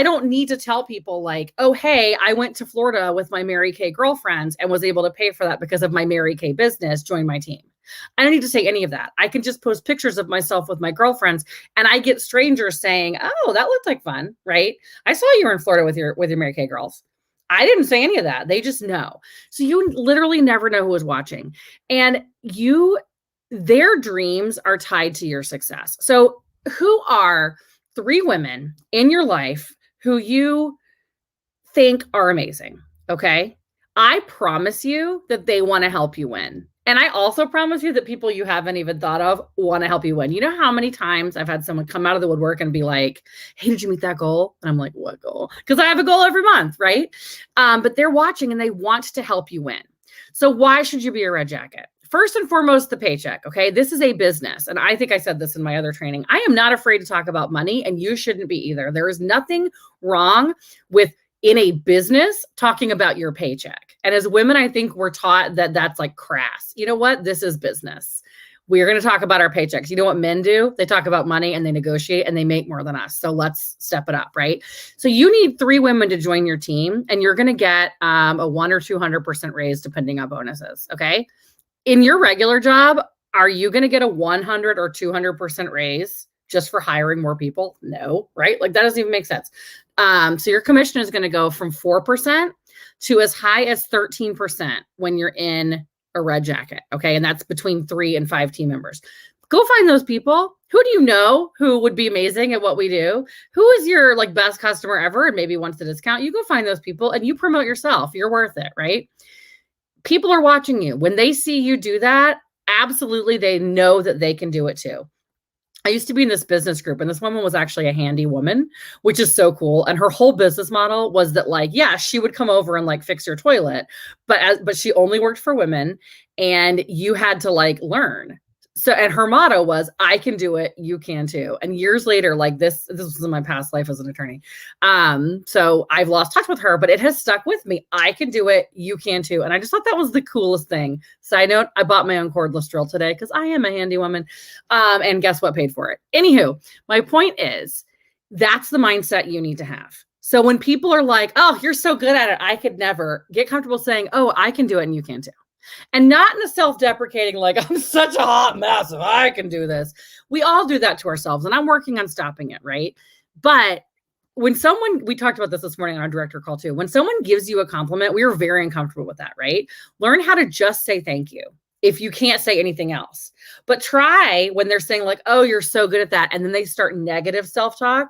don't need to tell people like, oh, hey, I went to Florida with my Mary Kay girlfriends and was able to pay for that because of my Mary Kay business. Join my team. I don't need to say any of that. I can just post pictures of myself with my girlfriends and I get strangers saying, oh, that looked like fun, right? I saw you were in Florida with your Mary Kay girls. I didn't say any of that. They just know. So you literally never know who is watching. And their dreams are tied to your success. So who are 3 women in your life who you think are amazing? Okay. I promise you that they want to help you win. And I also promise you that people you haven't even thought of want to help you win. You know how many times I've had someone come out of the woodwork and be like, hey, did you meet that goal? And I'm like, what goal? Because I have a goal every month, right? But they're watching and they want to help you win. So why should you be a red jacket? First and foremost, the paycheck, okay? This is a business. And I think I said this in my other training. I am not afraid to talk about money, and you shouldn't be either. There is nothing wrong with in a business talking about your paycheck. And as women, I think we're taught that that's like crass. You know what? This is business. We're going to talk about our paychecks. You know what men do? They talk about money and they negotiate and they make more than us. So let's step it up, right? So you need 3 women to join your team and you're going to get a 100 or 200% raise depending on bonuses, okay? In your regular job, are you going to get a 100 or 200% raise just for hiring more people? No, right? Like that doesn't even make sense. So your commission is going to go from 4% to as high as 13% when you're in a red jacket. Okay. And that's between 3 and 5 team members. Go find those people. Who do you know who would be amazing at what we do? Who is your like best customer ever and maybe wants the discount? You go find those people and you promote yourself. You're worth it, right? People are watching you. When they see you do that, absolutely, they know that they can do it too. I used to be in this business group and this woman was actually a handy woman, which is so cool. And her whole business model was that like, yeah, she would come over and like fix your toilet, but she only worked for women and you had to like learn. So, and her motto was, I can do it. You can too. And years later, like this was in my past life as an attorney. So I've lost touch with her, but it has stuck with me. I can do it. You can too. And I just thought that was the coolest thing. Side note, I bought my own cordless drill today because I am a handy woman. And guess what paid for it? Anywho, my point is that's the mindset you need to have. So when people are like, oh, you're so good at it, I could never, get comfortable saying, oh, I can do it and you can too. And not in a self-deprecating, like, I'm such a hot mess if I can do this. We all do that to ourselves. And I'm working on stopping it, right? But when someone, we talked about this morning on our director call too, when someone gives you a compliment, we are very uncomfortable with that, right? Learn how to just say thank you if you can't say anything else. But try when they're saying like, oh, you're so good at that, and then they start negative self-talk.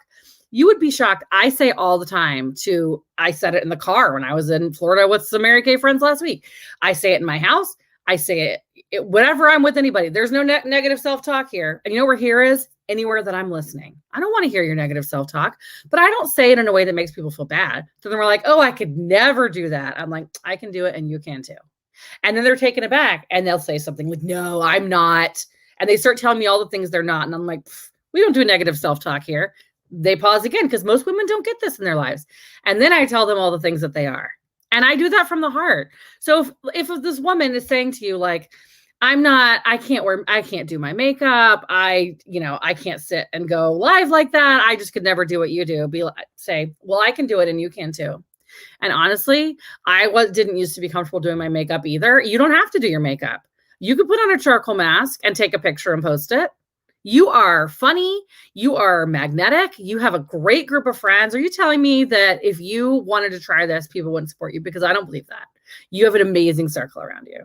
You would be shocked. I say all the time I said it in the car when I was in Florida with some Mary Kay friends last week. I say it in my house. I say it whenever I'm with anybody. There's no negative self-talk here. And you know where here is? Anywhere that I'm listening. I don't want to hear your negative self-talk, but I don't say it in a way that makes people feel bad. So then we're like, oh, I could never do that. I'm like, I can do it and you can too. And then they're taken aback and they'll say something like, no, I'm not. And they start telling me all the things they're not. And I'm like, we don't do negative self-talk here. They pause again because most women don't get this in their lives. And then I tell them all the things that they are. And I do that from the heart. So if this woman is saying to you, like, I can't do my makeup. I can't sit and go live like that. I just could never do what you do. Say, well, I can do it and you can too. And honestly, didn't used to be comfortable doing my makeup either. You don't have to do your makeup. You could put on a charcoal mask and take a picture and post it. You are funny. You are magnetic. You have a great group of friends. Are you telling me that if you wanted to try this, people wouldn't support you? Because I don't believe that. You have an amazing circle around you.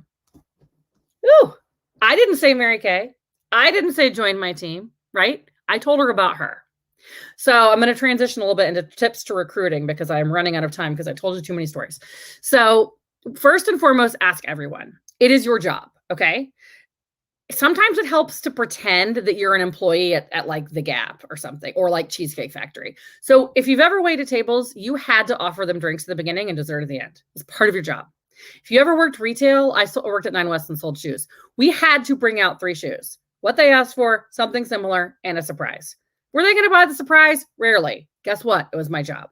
Ooh, I didn't say Mary Kay. I didn't say join my team, right? I told her about her. So I'm going to transition a little bit into tips to recruiting because I'm running out of time because I told you too many stories. So first and foremost, ask everyone. It is your job, okay? Sometimes it helps to pretend that you're an employee at like the Gap or something, or like Cheesecake Factory. So if you've ever waited tables, you had to offer them drinks at the beginning and dessert at the end. It's part of your job. If you ever worked retail, I worked at 9 West and sold shoes. We had to bring out 3 shoes. What they asked for, something similar, and a surprise. Were they going to buy the surprise? Rarely. Guess what? It was my job.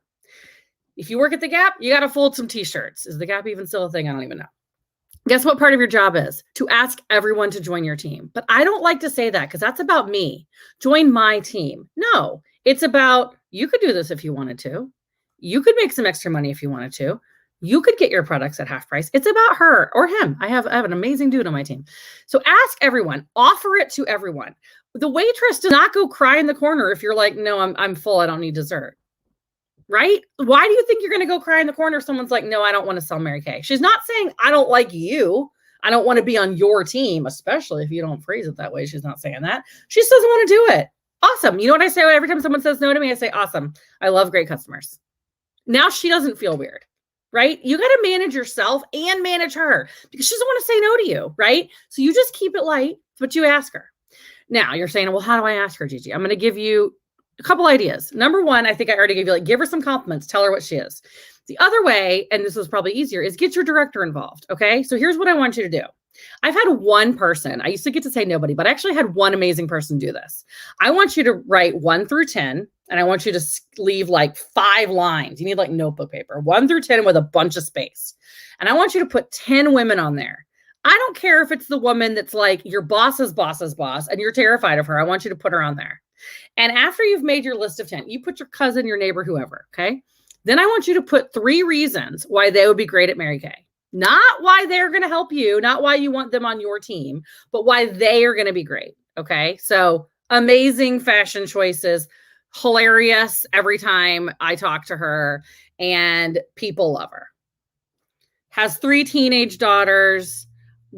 If you work at the Gap, you got to fold some t-shirts. Is the Gap even still a thing? I don't even know. Guess what part of your job is? To ask everyone to join your team. But I don't like to say that because that's about me. Join my team. No, it's about you could do this if you wanted to. You could make some extra money if you wanted to. You could get your products at half price. It's about her or him. I have an amazing dude on my team. So ask everyone, offer it to everyone. The waitress does not go cry in the corner if you're like, no, I'm full. I don't need dessert. Right? Why do you think you're going to go cry in the corner if someone's like, no, I don't want to sell Mary Kay? She's not saying, I don't like you. I don't want to be on your team, especially if you don't phrase it that way. She's not saying that. She just doesn't want to do it. Awesome. You know what I say every time someone says no to me? I say, awesome. I love great customers. Now she doesn't feel weird. Right? You got to manage yourself and manage her because she doesn't want to say no to you. Right? So you just keep it light, but you ask her. Now you're saying, well, how do I ask her, Gigi? I'm going to give you a couple ideas. Number one, I think I already gave you, like, give her some compliments, tell her what she is. The other way, and this is probably easier, is get your director involved. Okay. So here's what I want you to do. I've had one person, I used to get to say nobody, but I actually had one amazing person do this. I want you to write 1 through 10, and I want you to leave like 5 lines. You need like notebook paper, 1 through 10 with a bunch of space. And I want you to put 10 women on there. I don't care if it's the woman that's like your boss's boss's boss and you're terrified of her. I want you to put her on there. And after you've made your list of 10, you put your cousin, your neighbor, whoever, okay? Then I want you to put 3 reasons why they would be great at Mary Kay. Not why they're going to help you, not why you want them on your team, but why they are going to be great, okay? So amazing fashion choices, hilarious every time I talk to her, and people love her. Has 3 teenage daughters,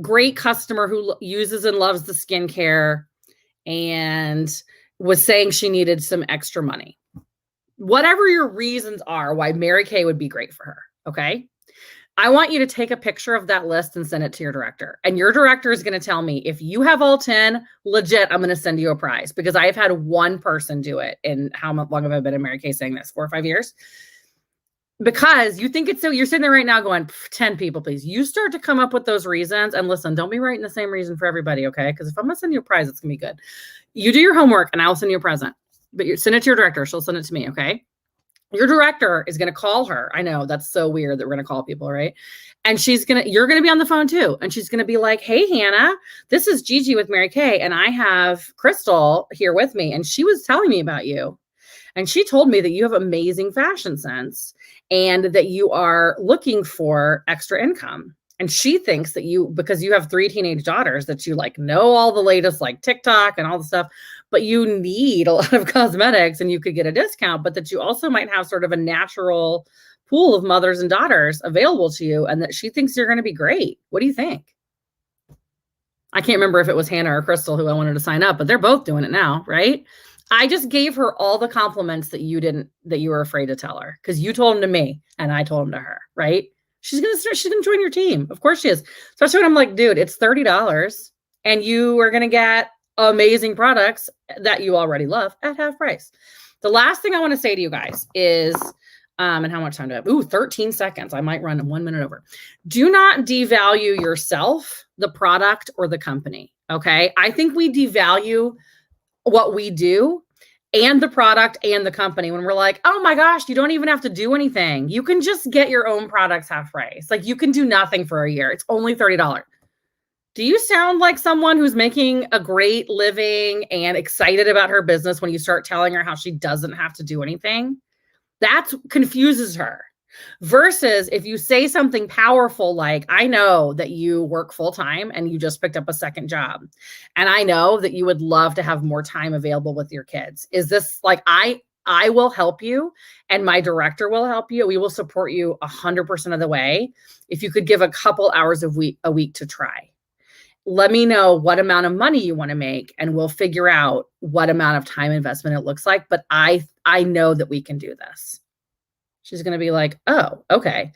great customer who uses and loves the skincare, and was saying she needed some extra money. Whatever your reasons are why Mary Kay would be great for her, okay? I want you to take a picture of that list and send it to your director. And your director is going to tell me, if you have all 10, legit, I'm going to send you a prize, because I have had one person do it. And how long have I been in Mary Kay saying this? 4 or 5 years? Because you think it's so, you're sitting there right now going, 10 people, please. You start to come up with those reasons, and listen, don't be writing the same reason for everybody, okay? Because if I'm going to send you a prize, it's going to be good. You do your homework and I'll send you a present, but you send it to your director. She'll send it to me, okay? Your director is going to call her. I know that's so weird that we're going to call people, right? And you're going to be on the phone too. And she's going to be like, hey, Hannah, this is Gigi with Mary Kay. And I have Crystal here with me. And she was telling me about you. And she told me that you have amazing fashion sense and that you are looking for extra income. And she thinks that because you have 3 teenage daughters, that you like know all the latest like TikTok and all the stuff. but you need a lot of cosmetics and you could get a discount, but that you also might have sort of a natural pool of mothers and daughters available to you and that she thinks you're going to be great. What do you think? I can't remember if it was Hannah or Crystal who I wanted to sign up, but they're both doing it now, right? I just gave her all the compliments that you were afraid to tell her because you told them to me and I told them to her, right? She's going to join your team. Of course she is. Especially when I'm like, dude, it's $30 and you are going to get amazing products that you already love at half price. The last thing I want to say to you guys is, and how much time do I have? Ooh, 13 seconds. I might run 1 minute over. Do not devalue yourself, the product, or the company. Okay. I think we devalue what we do and the product and the company when we're like, oh my gosh, you don't even have to do anything. You can just get your own products half price. Like you can do nothing for a year. It's only $30. Do you sound like someone who's making a great living and excited about her business when you start telling her how she doesn't have to do anything? That confuses her. Versus if you say something powerful like, I know that you work full time and you just picked up a second job. And I know that you would love to have more time available with your kids. Is this like, I will help you and my director will help you. We will support you 100% of the way. If you could give a couple hours a week to try. Let me know what amount of money you want to make and we'll figure out what amount of time investment it looks like. But I know that we can do this. She's going to be like, oh, okay.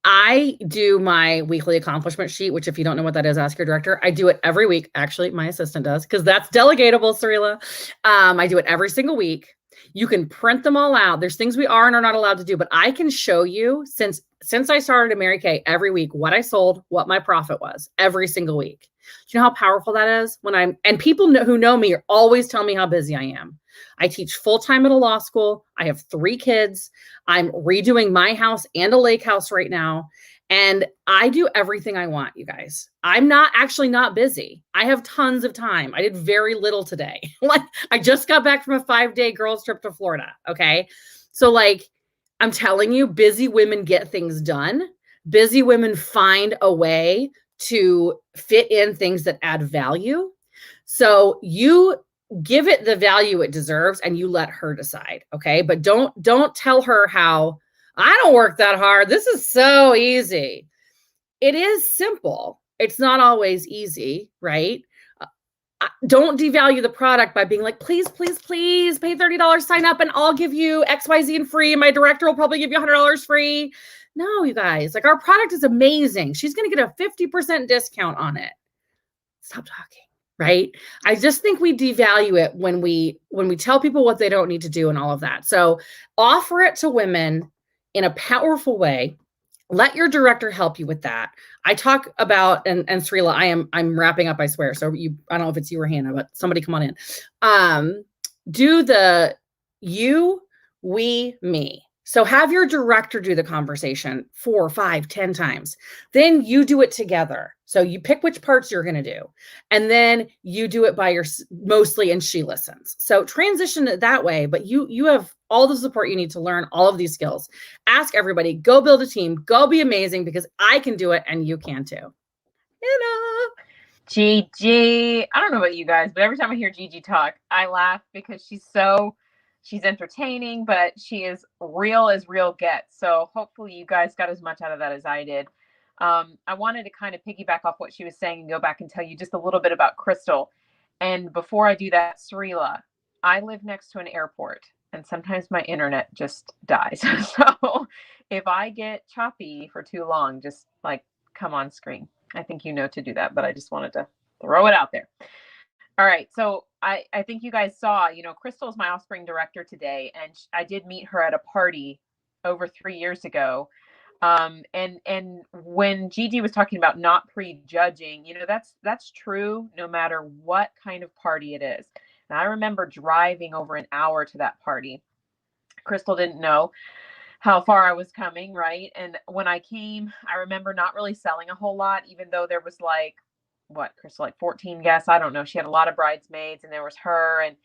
I do my weekly accomplishment sheet, which if you don't know what that is, ask your director. I do it every week. Actually, my assistant does because that's delegatable, Sarila. I do it every single week. You can print them all out. There's things we are and are not allowed to do, but I can show you since I started at Mary Kay every week, what I sold, what my profit was every single week. Do you know how powerful that is? And people who know me always tell me how busy I am. I teach full-time at a law school. I have 3 kids. I'm redoing my house and a lake house right now. And I do everything I want, you guys. I'm not busy. I have tons of time. I did very little today. Like I just got back from a 5-day girls trip to Florida. Okay. So like, I'm telling you, busy women get things done. Busy women find a way to fit in things that add value. So you give it the value it deserves and you let her decide. Okay. But don't tell her how I don't work that hard. This is so easy. It is simple. It's not always easy, right? Don't devalue the product by being like, please, please, please pay $30, sign up and I'll give you XYZ and free. And my director will probably give you $100 free. No, you guys, like our product is amazing. She's going to get a 50% discount on it. Stop talking, right? I just think we devalue it when we tell people what they don't need to do and all of that. So offer it to women in a powerful way. Let your director help you with that. I talk about, and Srila, I'm wrapping up, I swear. So I don't know if it's you or Hannah, but somebody come on in. Do the you, we, me. So have your director do the conversation 4, 5, 10 times. Then you do it together. So you pick which parts you're going to do. And then you do it by mostly, and she listens. So transition it that way, but you have all the support you need to learn all of these skills. Ask everybody, go build a team, go be amazing because I can do it and you can too. Gigi, I don't know about you guys, but every time I hear Gigi talk, I laugh because she's entertaining, but she is real as real gets. So hopefully you guys got as much out of that as I did. I wanted to kind of piggyback off what she was saying and go back and tell you just a little bit about Crystal. And before I do that, Srila, I live next to an airport and sometimes my internet just dies. So if I get choppy for too long, just like come on screen. I think you know to do that, but I just wanted to throw it out there. All right. So I think you guys saw, Crystal is my offspring director today, and I did meet her at a party over 3 years ago. And when Gigi was talking about not prejudging, that's true no matter what kind of party it is. And I remember driving over an hour to that party. Crystal didn't know how far I was coming, right? And when I came, I remember not really selling a whole lot, even though there was Crystal, 14 guests. I don't know. She had a lot of bridesmaids and there was her and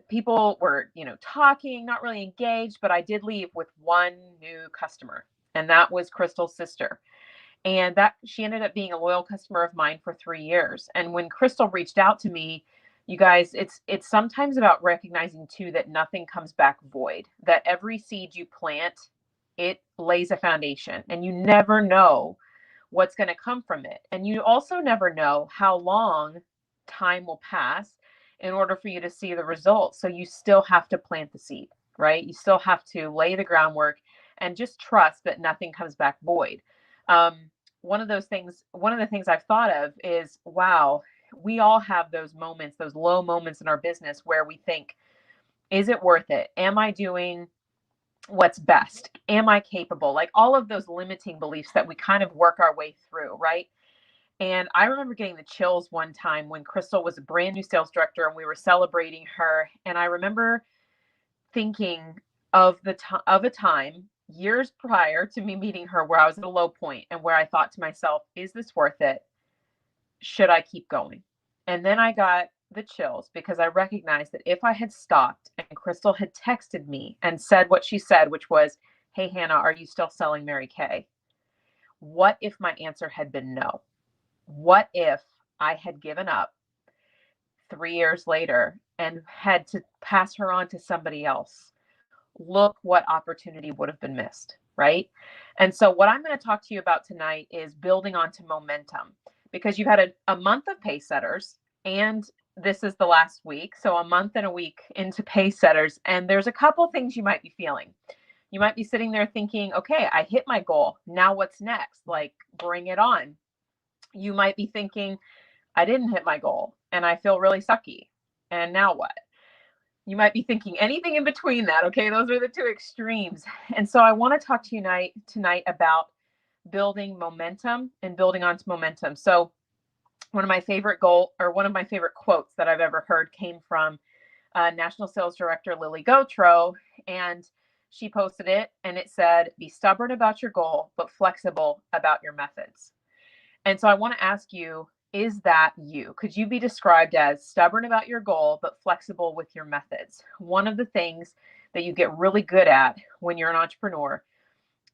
people were, talking, not really engaged, but I did leave with one new customer and that was Crystal's sister. And that she ended up being a loyal customer of mine for 3 years. And when Crystal reached out to me, You guys, it's sometimes about recognizing too that nothing comes back void, that every seed you plant, it lays a foundation, and you never know what's going to come from it. And you also never know how long time will pass in order for you to see the results. So you still have to plant the seed, right? You still have to lay the groundwork and just trust that nothing comes back void. One of the things I've thought of is, wow, we all have those moments, those low moments in our business where we think, is it worth it? Am I doing what's best? Am I capable? Like all of those limiting beliefs that we kind of work our way through, right? And I remember getting the chills one time when Crystal was a brand new sales director and we were celebrating her. And I remember thinking of a time years prior to me meeting her where I was at a low point and where I thought to myself, is this worth it? Should I keep going? And then I got the chills because I recognized that if I had stopped and Crystal had texted me and said what she said, which was, hey, Hannah, are you still selling Mary Kay? What if my answer had been no? What if I had given up 3 years later and had to pass her on to somebody else? Look what opportunity would have been missed, right? And so what I'm going to talk to you about tonight is building onto momentum, because you've had a month of Pacesetters, and this is the last week. So a month and a week into Pacesetters, and there's a couple things you might be feeling. You might be sitting there thinking, okay, I hit my goal. Now what's next? Like, bring it on. You might be thinking, I didn't hit my goal and I feel really sucky. And now what? You might be thinking anything in between that. Okay, those are the two extremes. And so I want to talk to you tonight about building momentum and building onto momentum. So one of my favorite quotes that I've ever heard came from National Sales Director Lily Gotro, and she posted it, and it said, "Be stubborn about your goal, but flexible about your methods." And so I want to ask you, is that you? Could you be described as stubborn about your goal, but flexible with your methods? One of the things that you get really good at when you're an entrepreneur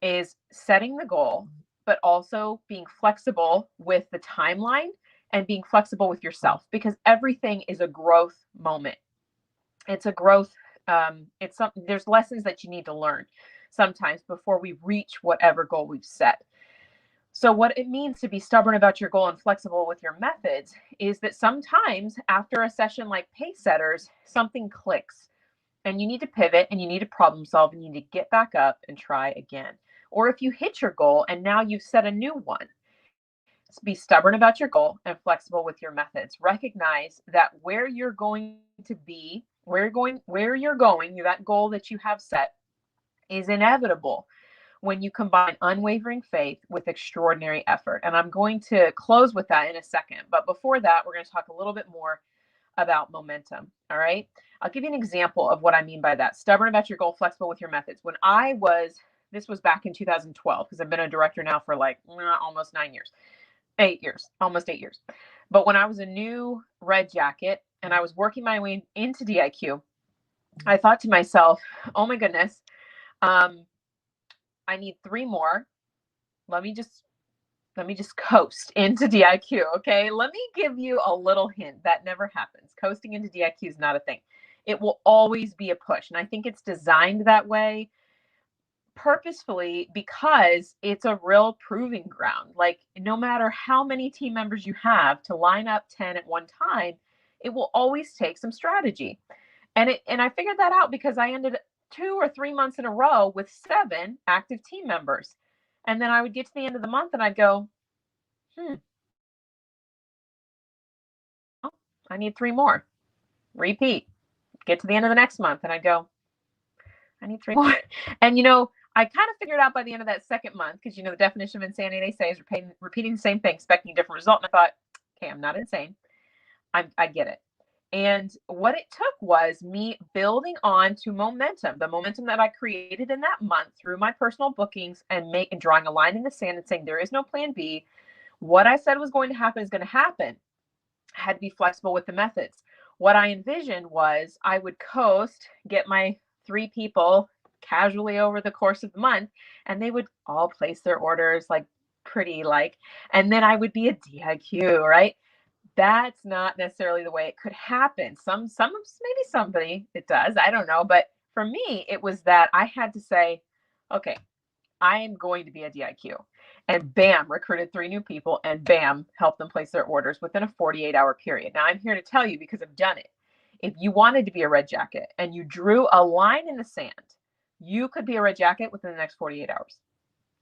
is setting the goal, but also being flexible with the timeline and being flexible with yourself, because everything is a growth moment. It's a growth. There's lessons that you need to learn sometimes before we reach whatever goal we've set. So what it means to be stubborn about your goal and flexible with your methods is that sometimes after a session like Pacesetters, something clicks and you need to pivot and you need to problem solve and you need to get back up and try again. Or if you hit your goal and now you've set a new one, be stubborn about your goal and flexible with your methods. Recognize that where you're going to be, where you're going, that goal that you have set is inevitable when you combine unwavering faith with extraordinary effort. And I'm going to close with that in a second. But before that, we're going to talk a little bit more about momentum. All right. I'll give you an example of what I mean by that. Stubborn about your goal, flexible with your methods. This was back in 2012, because I've been a director now for like almost 9 years, 8 years, almost 8 years. But when I was a new red jacket and I was working my way into DIQ, I thought to myself, oh my goodness, I need 3 more. Let me just coast into DIQ. Okay. Let me give you a little hint. That never happens. Coasting into DIQ is not a thing. It will always be a push. And I think it's designed that way purposefully because it's a real proving ground. Like, no matter how many team members you have, to line up 10 at one time, it will always take some strategy. And I figured that out because I ended 2 or 3 months in a row with 7 active team members. And then I would get to the end of the month and I'd go, I need 3 more. Repeat. Get to the end of the next month and I'd go, I need 3 more. And, I kind of figured out by the end of that second month, because, the definition of insanity, they say, is repeating the same thing, expecting a different result. And I thought, okay, I'm not insane. I get it. And what it took was me building on to momentum, the momentum that I created in that month through my personal bookings, and drawing a line in the sand and saying, there is no plan B. What I said was going to happen is going to happen. I had to be flexible with the methods. What I envisioned was I would coast, get my 3 people casually over the course of the month, and they would all place their orders and then I would be a DIQ, right? that's not necessarily the way it could happen. Maybe somebody it does, I don't know. But for me, it was that I had to say, okay, I am going to be a DIQ. And bam, recruited 3 new people, and bam, helped them place their orders within a 48-hour period. Now I'm here to tell you, because I've done it. If you wanted to be a red jacket and you drew a line in the sand, you could be a red jacket within the next 48 hours.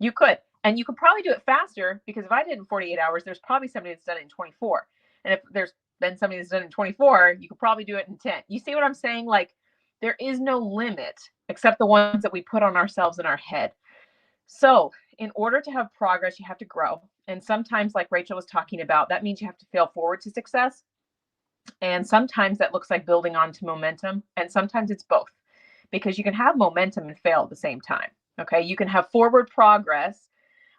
You could. And you could probably do it faster, because if I did it in 48 hours, there's probably somebody that's done it in 24. And if there's then somebody that's done it in 24, you could probably do it in 10. You see what I'm saying? Like, there is no limit except the ones that we put on ourselves in our head. So in order to have progress, you have to grow. And sometimes, like Rachel was talking about, that means you have to fail forward to success. And sometimes that looks like building onto momentum. And sometimes it's both, because you can have momentum and fail at the same time. Okay. You can have forward progress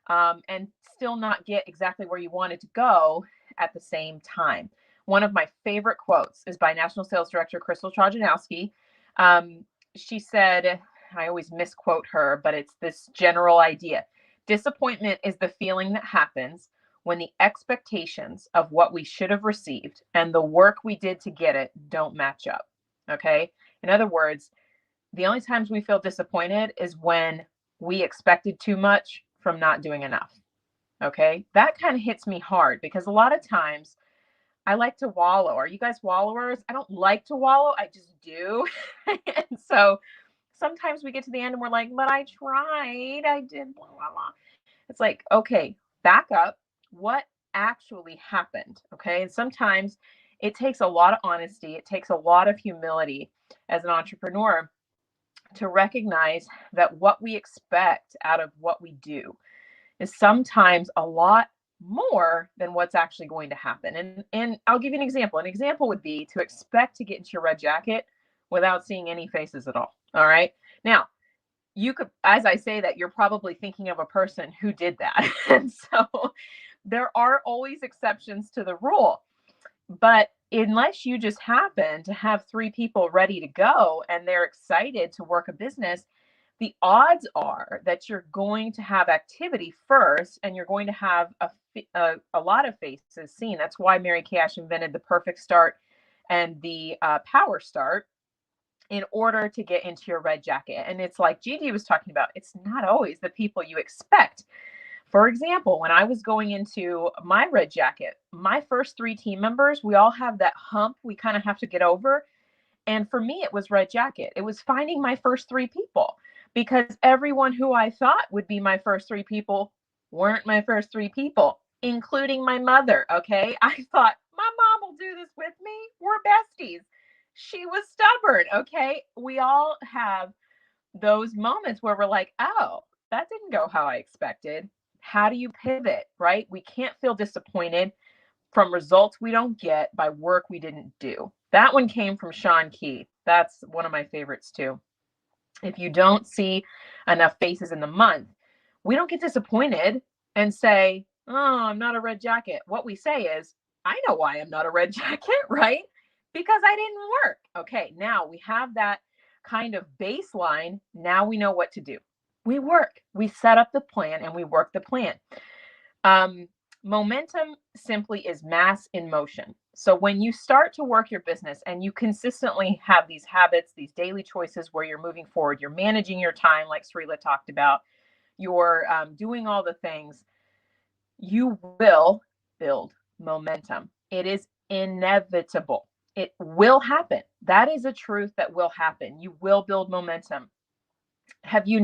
and still not get exactly where you wanted to go at the same time. One of my favorite quotes is by National Sales Director Crystal Trojanowski. She said, I always misquote her, but it's this general idea. Disappointment is the feeling that happens when the expectations of what we should have received and the work we did to get it don't match up. Okay. In other words, the only times we feel disappointed is when we expected too much from not doing enough. Okay. That kind of hits me hard, because a lot of times I like to wallow. Are you guys wallowers? I don't like to wallow. I just do. And so sometimes we get to the end and we're like, but I tried. I did blah, blah, blah. It's like, okay, back up. What actually happened? Okay. And sometimes it takes a lot of honesty. It takes a lot of humility as an entrepreneur to recognize that what we expect out of what we do is sometimes a lot more than what's actually going to happen. And I'll give you an example. An example would be to expect to get into your red jacket without seeing any faces at all. All right. Now, you could, as I say that, you're probably thinking of a person who did that. And so there are always exceptions to the rule. But unless you just happen to have 3 people ready to go and they're excited to work a business, the odds are that you're going to have activity first, and you're going to have a lot of faces seen. That's why Mary Kay Ash invented the perfect start and the power start in order to get into your red jacket. And it's like Gigi was talking about, it's not always the people you expect. For example, when I was going into my red jacket, my first 3 team members, we all have that hump we kind of have to get over. And for me, it was red jacket. It was finding my first 3 people, because everyone who I thought would be my first 3 people weren't my first 3 people, including my mother. Okay. I thought, my mom will do this with me. We're besties. She was stubborn. Okay. We all have those moments where we're like, oh, that didn't go how I expected. How do you pivot, right? We can't feel disappointed from results we don't get by work we didn't do. That one came from Sean Key. That's one of my favorites too. If you don't see enough faces in the month, we don't get disappointed and say, oh, I'm not a red jacket. What we say is, I know why I'm not a red jacket, right? Because I didn't work. Okay, now we have that kind of baseline. Now we know what to do. We work, we set up the plan, and we work the plan. Momentum simply is mass in motion. So when you start to work your business and you consistently have these habits, these daily choices where you're moving forward, you're managing your time, like Srila talked about, you're doing all the things, you will build momentum. It is inevitable. It will happen. That is a truth that will happen. You will build momentum. Have you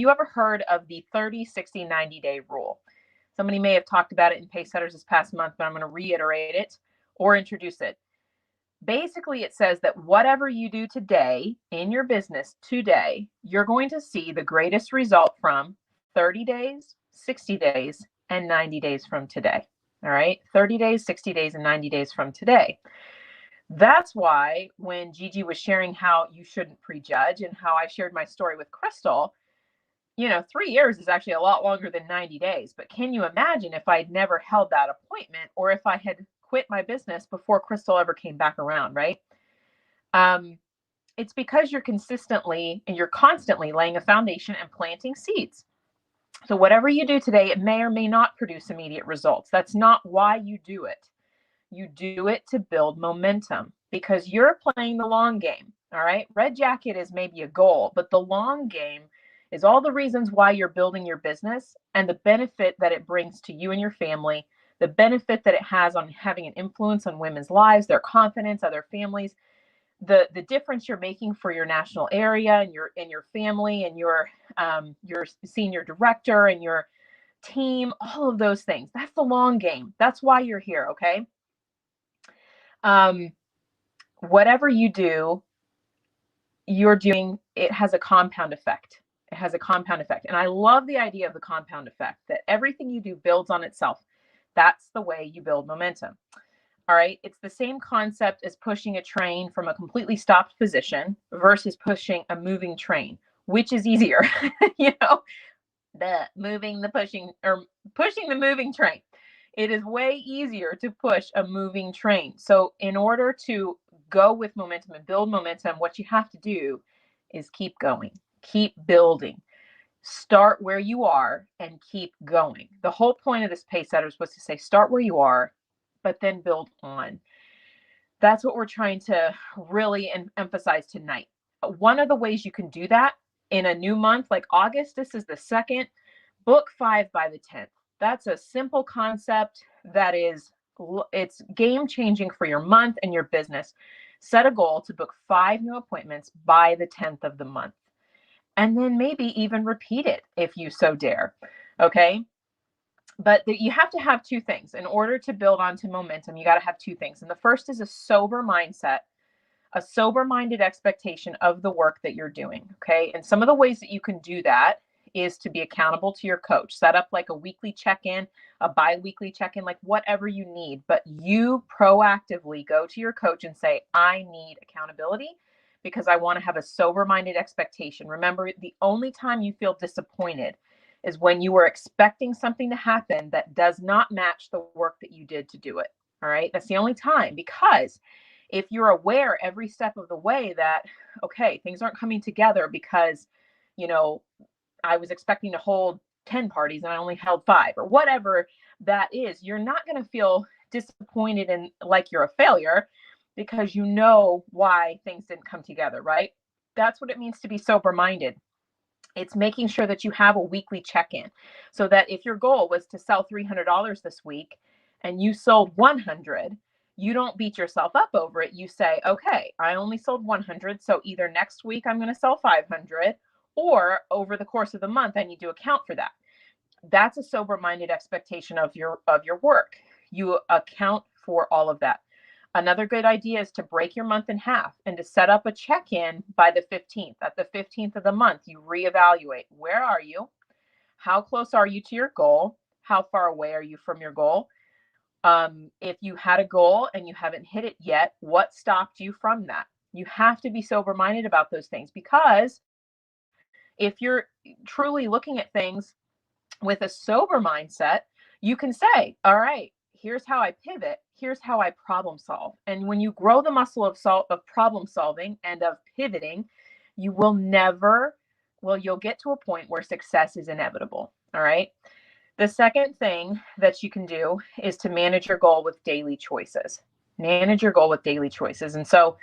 ever heard of the 30, 60, 90-day rule? Somebody may have talked about it in Pacesetters this past month, but I'm going to reiterate it or introduce it. Basically, it says that whatever you do today in your business today, you're going to see the greatest result from 30 days, 60 days, and 90 days from today. All right, 30 days, 60 days, and 90 days from today. That's why when Gigi was sharing how you shouldn't prejudge and how I shared my story with Crystal, 3 years is actually a lot longer than 90 days. But can you imagine if I'd never held that appointment, or if I had quit my business before Crystal ever came back around, right? It's because you're constantly laying a foundation and planting seeds. So whatever you do today, it may or may not produce immediate results. That's not why you do it. You do it to build momentum because you're playing the long game. All right. Red Jacket is maybe a goal, but the long game is all the reasons why you're building your business and the benefit that it brings to you and your family, the benefit that it has on having an influence on women's lives, their confidence, other families, the difference you're making for your national area and your family and your senior director and your team, all of those things. That's the long game. That's why you're here. Okay. Whatever you do, you're doing, it has a compound effect. It has a compound effect. And I love the idea of the compound effect, that everything you do builds on itself. That's the way you build momentum. All right. It's the same concept as pushing a train from a completely stopped position versus pushing a moving train. Which is easier? Pushing the moving train. It is way easier to push a moving train. So in order to go with momentum and build momentum, what you have to do is keep going, keep building. Start where you are and keep going. The whole point of this Pacesetters was to say, start where you are, but then build on. That's what we're trying to really emphasize tonight. One of the ways you can do that in a new month, like August, this is the second, book 5 by the 10th. That's a simple concept that it's game changing for your month and your business. Set a goal to book 5 new appointments by the 10th of the month. And then maybe even repeat it if you so dare. Okay. But you have to have 2 things in order to build onto momentum. You got to have 2 things. And the first is a sober mindset, a sober-minded expectation of the work that you're doing. Okay. And some of the ways that you can do that is to be accountable to your coach. Set up like a weekly check-in, a bi-weekly check-in, like whatever you need. But you proactively go to your coach and say, I need accountability because I want to have a sober-minded expectation. Remember, the only time you feel disappointed is when you were expecting something to happen that does not match the work that you did to do it. All right. That's the only time, because if you're aware every step of the way that, okay, things aren't coming together because, I was expecting to hold 10 parties and I only held 5 or whatever that is, you're not going to feel disappointed and like you're a failure because you know why things didn't come together, right? That's what it means to be sober-minded. It's making sure that you have a weekly check-in so that if your goal was to sell $300 this week and you sold 100, you don't beat yourself up over it. You say, okay, I only sold 100. So either next week I'm going to sell 500 or over the course of the month, I need to account for that. That's a sober-minded expectation of your work. You account for all of that. Another good idea is to break your month in half and to set up a check-in by the 15th. At the 15th of the month, you reevaluate. Where are you? How close are you to your goal? How far away are you from your goal? If you had a goal and you haven't hit it yet, what stopped you from that? You have to be sober-minded about those things, because if you're truly looking at things with a sober mindset, you can say, all right, here's how I pivot. Here's how I problem solve. And when you grow the muscle of problem solving and of pivoting, you'll get to a point where success is inevitable. All right. The second thing that you can do is to manage your goal with daily choices. Manage your goal with daily choices. And so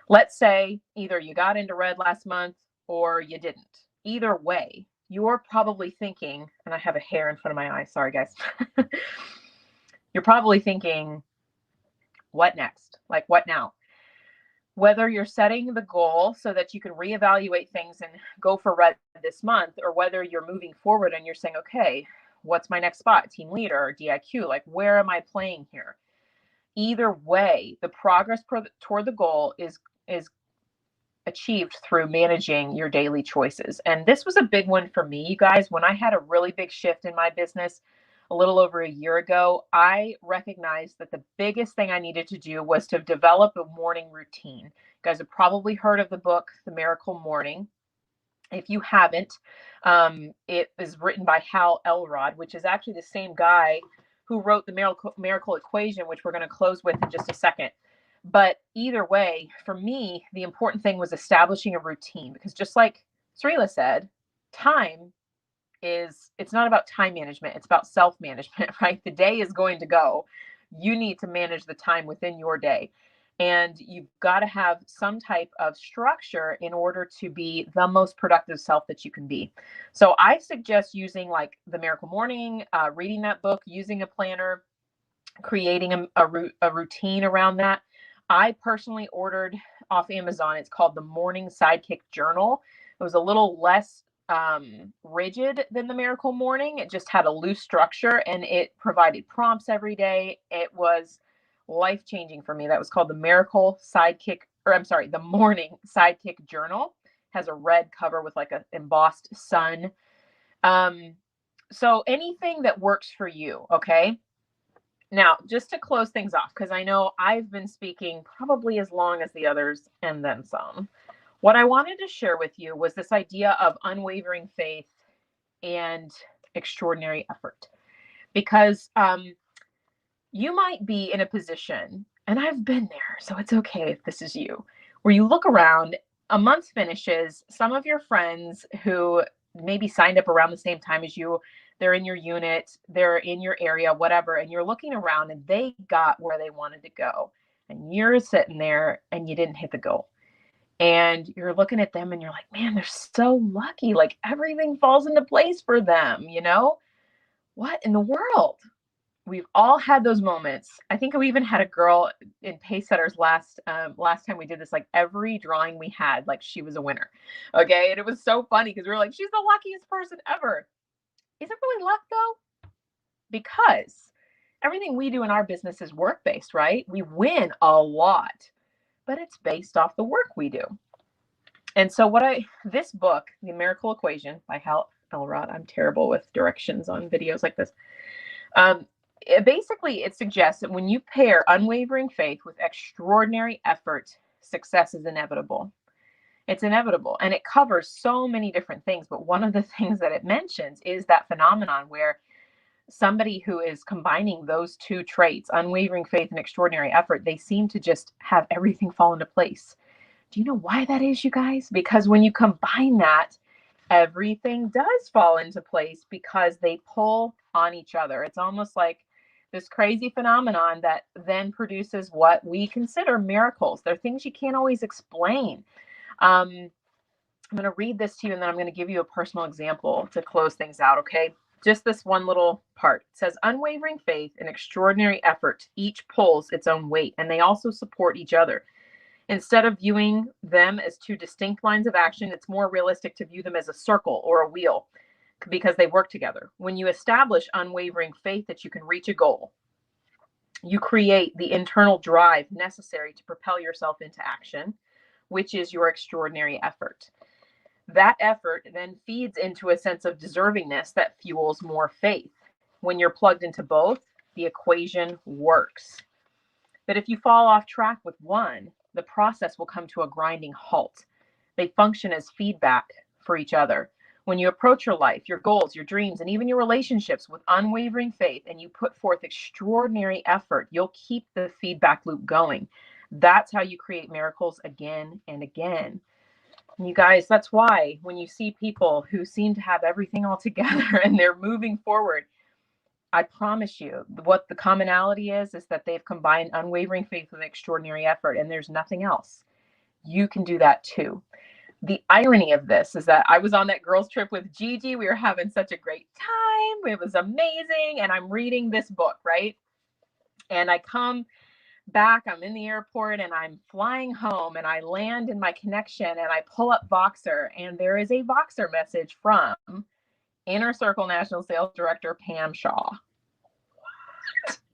let's say either you got into red last month or you didn't. Either way, you're probably thinking, and I have a hair in front of my eye. Sorry, guys. You're probably thinking, what next? Like, what now? Whether you're setting the goal so that you can reevaluate things and go for red this month, or whether you're moving forward and you're saying, okay, what's my next spot? Team leader or DIQ? Like, where am I playing here? Either way, the progress toward the goal is achieved through managing your daily choices. And this was a big one for me, you guys. When I had a really big shift in my business a little over a year ago, I recognized that the biggest thing I needed to do was to develop a morning routine. You guys have probably heard of the book, The Miracle Morning. If you haven't, it is written by Hal Elrod, which is actually the same guy who wrote the Miracle Equation, which we're going to close with in just a second. But either way, for me, the important thing was establishing a routine, because just like Srila said, it's not about time management. It's about self-management, right? The day is going to go. You need to manage the time within your day. And you've got to have some type of structure in order to be the most productive self that you can be. So I suggest using like the Miracle Morning, reading that book, using a planner, creating a routine around that. I personally ordered off Amazon. It's called the Morning Sidekick Journal. It was a little less rigid than the Miracle Morning. It just had a loose structure and it provided prompts every day. It was life-changing for me. That was called the the Morning Sidekick Journal. Has a red cover with like an embossed sun. So anything that works for you, okay? Now, just to close things off, because I know I've been speaking probably as long as the others and then some. What I wanted to share with you was this idea of unwavering faith and extraordinary effort. Because you might be in a position, and I've been there, so it's okay if this is you, where you look around, a month finishes, some of your friends who maybe signed up around the same time as you, they're in your unit, they're in your area, whatever, and you're looking around and they got where they wanted to go. And you're sitting there and you didn't hit the goal. And you're looking at them and you're like, man, they're so lucky. Like everything falls into place for them, you know? What in the world? We've all had those moments. I think we even had a girl in Pacesetters last time we did this, like every drawing we had, like she was a winner. Okay. And it was so funny because we were like, she's the luckiest person ever. Is it really luck though? Because everything we do in our business is work-based, right? We win a lot, but it's based off the work we do. And so this book, The Miracle Equation by Hal Elrod, I'm terrible with directions on videos like this. It suggests that when you pair unwavering faith with extraordinary effort, success is inevitable. It's inevitable. And it covers so many different things. But one of the things that it mentions is that phenomenon where somebody who is combining those two traits, unwavering faith and extraordinary effort, they seem to just have everything fall into place. Do you know why that is, you guys? Because when you combine that, everything does fall into place because they pull on each other. It's almost like this crazy phenomenon that then produces what we consider miracles. They're things you can't always explain. I'm going to read this to you and then I'm going to give you a personal example to close things out, okay? Just this one little part. It says, unwavering faith and extraordinary effort each pulls its own weight, and they also support each other. Instead of viewing them as two distinct lines of action, it's more realistic to view them as a circle or a wheel because they work together. When you establish unwavering faith that you can reach a goal, you create the internal drive necessary to propel yourself into action, which is your extraordinary effort. That effort then feeds into a sense of deservingness that fuels more faith. When you're plugged into both, the equation works. But if you fall off track with one, the process will come to a grinding halt. They function as feedback for each other. When you approach your life, your goals, your dreams, and even your relationships with unwavering faith, and you put forth extraordinary effort, you'll keep the feedback loop going. That's how you create miracles again and again. You guys, that's why when you see people who seem to have everything all together and they're moving forward, I promise you what the commonality is that they've combined unwavering faith with extraordinary effort, and there's nothing else. You can do that too. The irony of this is that I was on that girls trip with Gigi. We were having such a great time. It was amazing. And I'm reading this book, right? And I come back, I'm in the airport and I'm flying home and I land in my connection and I pull up Voxer and there is a Voxer message from Inner Circle National Sales Director Pam Shaw.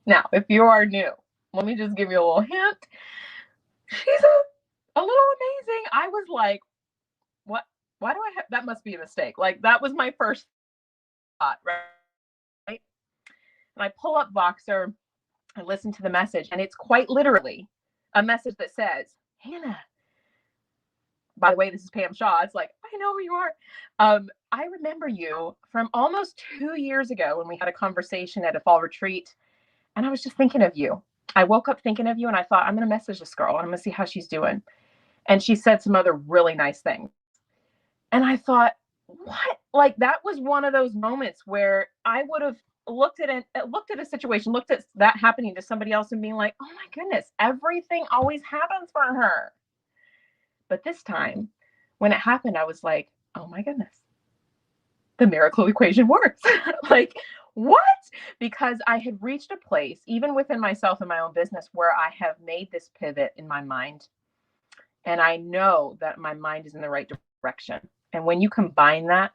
Now, if you are new, let me just give you a little hint. She's a little amazing. I was like, what? Why do I have, that must be a mistake. Like that was my first thought, right? And I pull up Voxer, I listen to the message, and it's quite literally a message that says, Hannah, by the way, this is Pam Shaw. It's like, I know who you are. I remember you from almost 2 years ago when we had a conversation at a fall retreat, and I was just thinking of you. I woke up thinking of you, and I thought, I'm going to message this girl, and I'm going to see how she's doing. And she said some other really nice things. And I thought, what? Like, that was one of those moments where I would have looked at a situation, looked at that happening to somebody else and being like, oh my goodness, everything always happens for her. But this time when it happened, I was like, oh my goodness, the miracle equation works. Like, what? Because I had reached a place, even within myself and my own business, where I have made this pivot in my mind. And I know that my mind is in the right direction. And when you combine that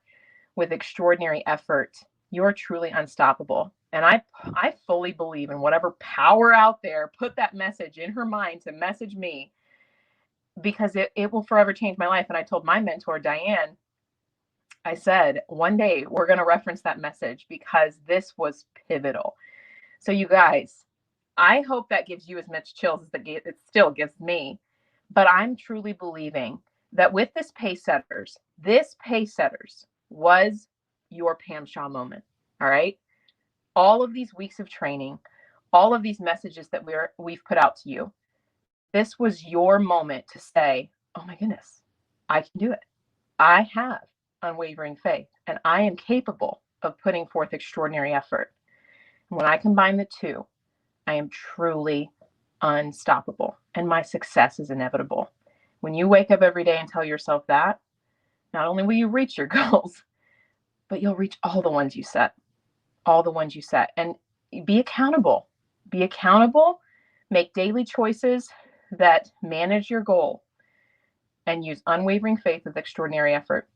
with extraordinary effort, you're truly unstoppable. And I fully believe in whatever power out there put that message in her mind to message me, because it will forever change my life. And I told my mentor, Diane, I said, one day we're going to reference that message because this was pivotal. So you guys, I hope that gives you as much chills as it still gives me. But I'm truly believing that with this Pacesetters was your Pam Shaw moment. All right. All of these weeks of training, all of these messages that we've put out to you, this was your moment to say, oh my goodness, I can do it. I have unwavering faith, and I am capable of putting forth extraordinary effort. When I combine the two, I am truly unstoppable, and my success is inevitable. When you wake up every day and tell yourself that, not only will you reach your goals, but you'll reach all the ones you set, and be accountable. Be accountable, make daily choices that manage your goal, and use unwavering faith with extraordinary effort.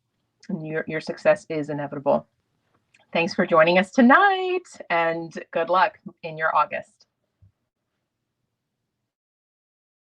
And your success is inevitable. Thanks for joining us tonight, and good luck in your August.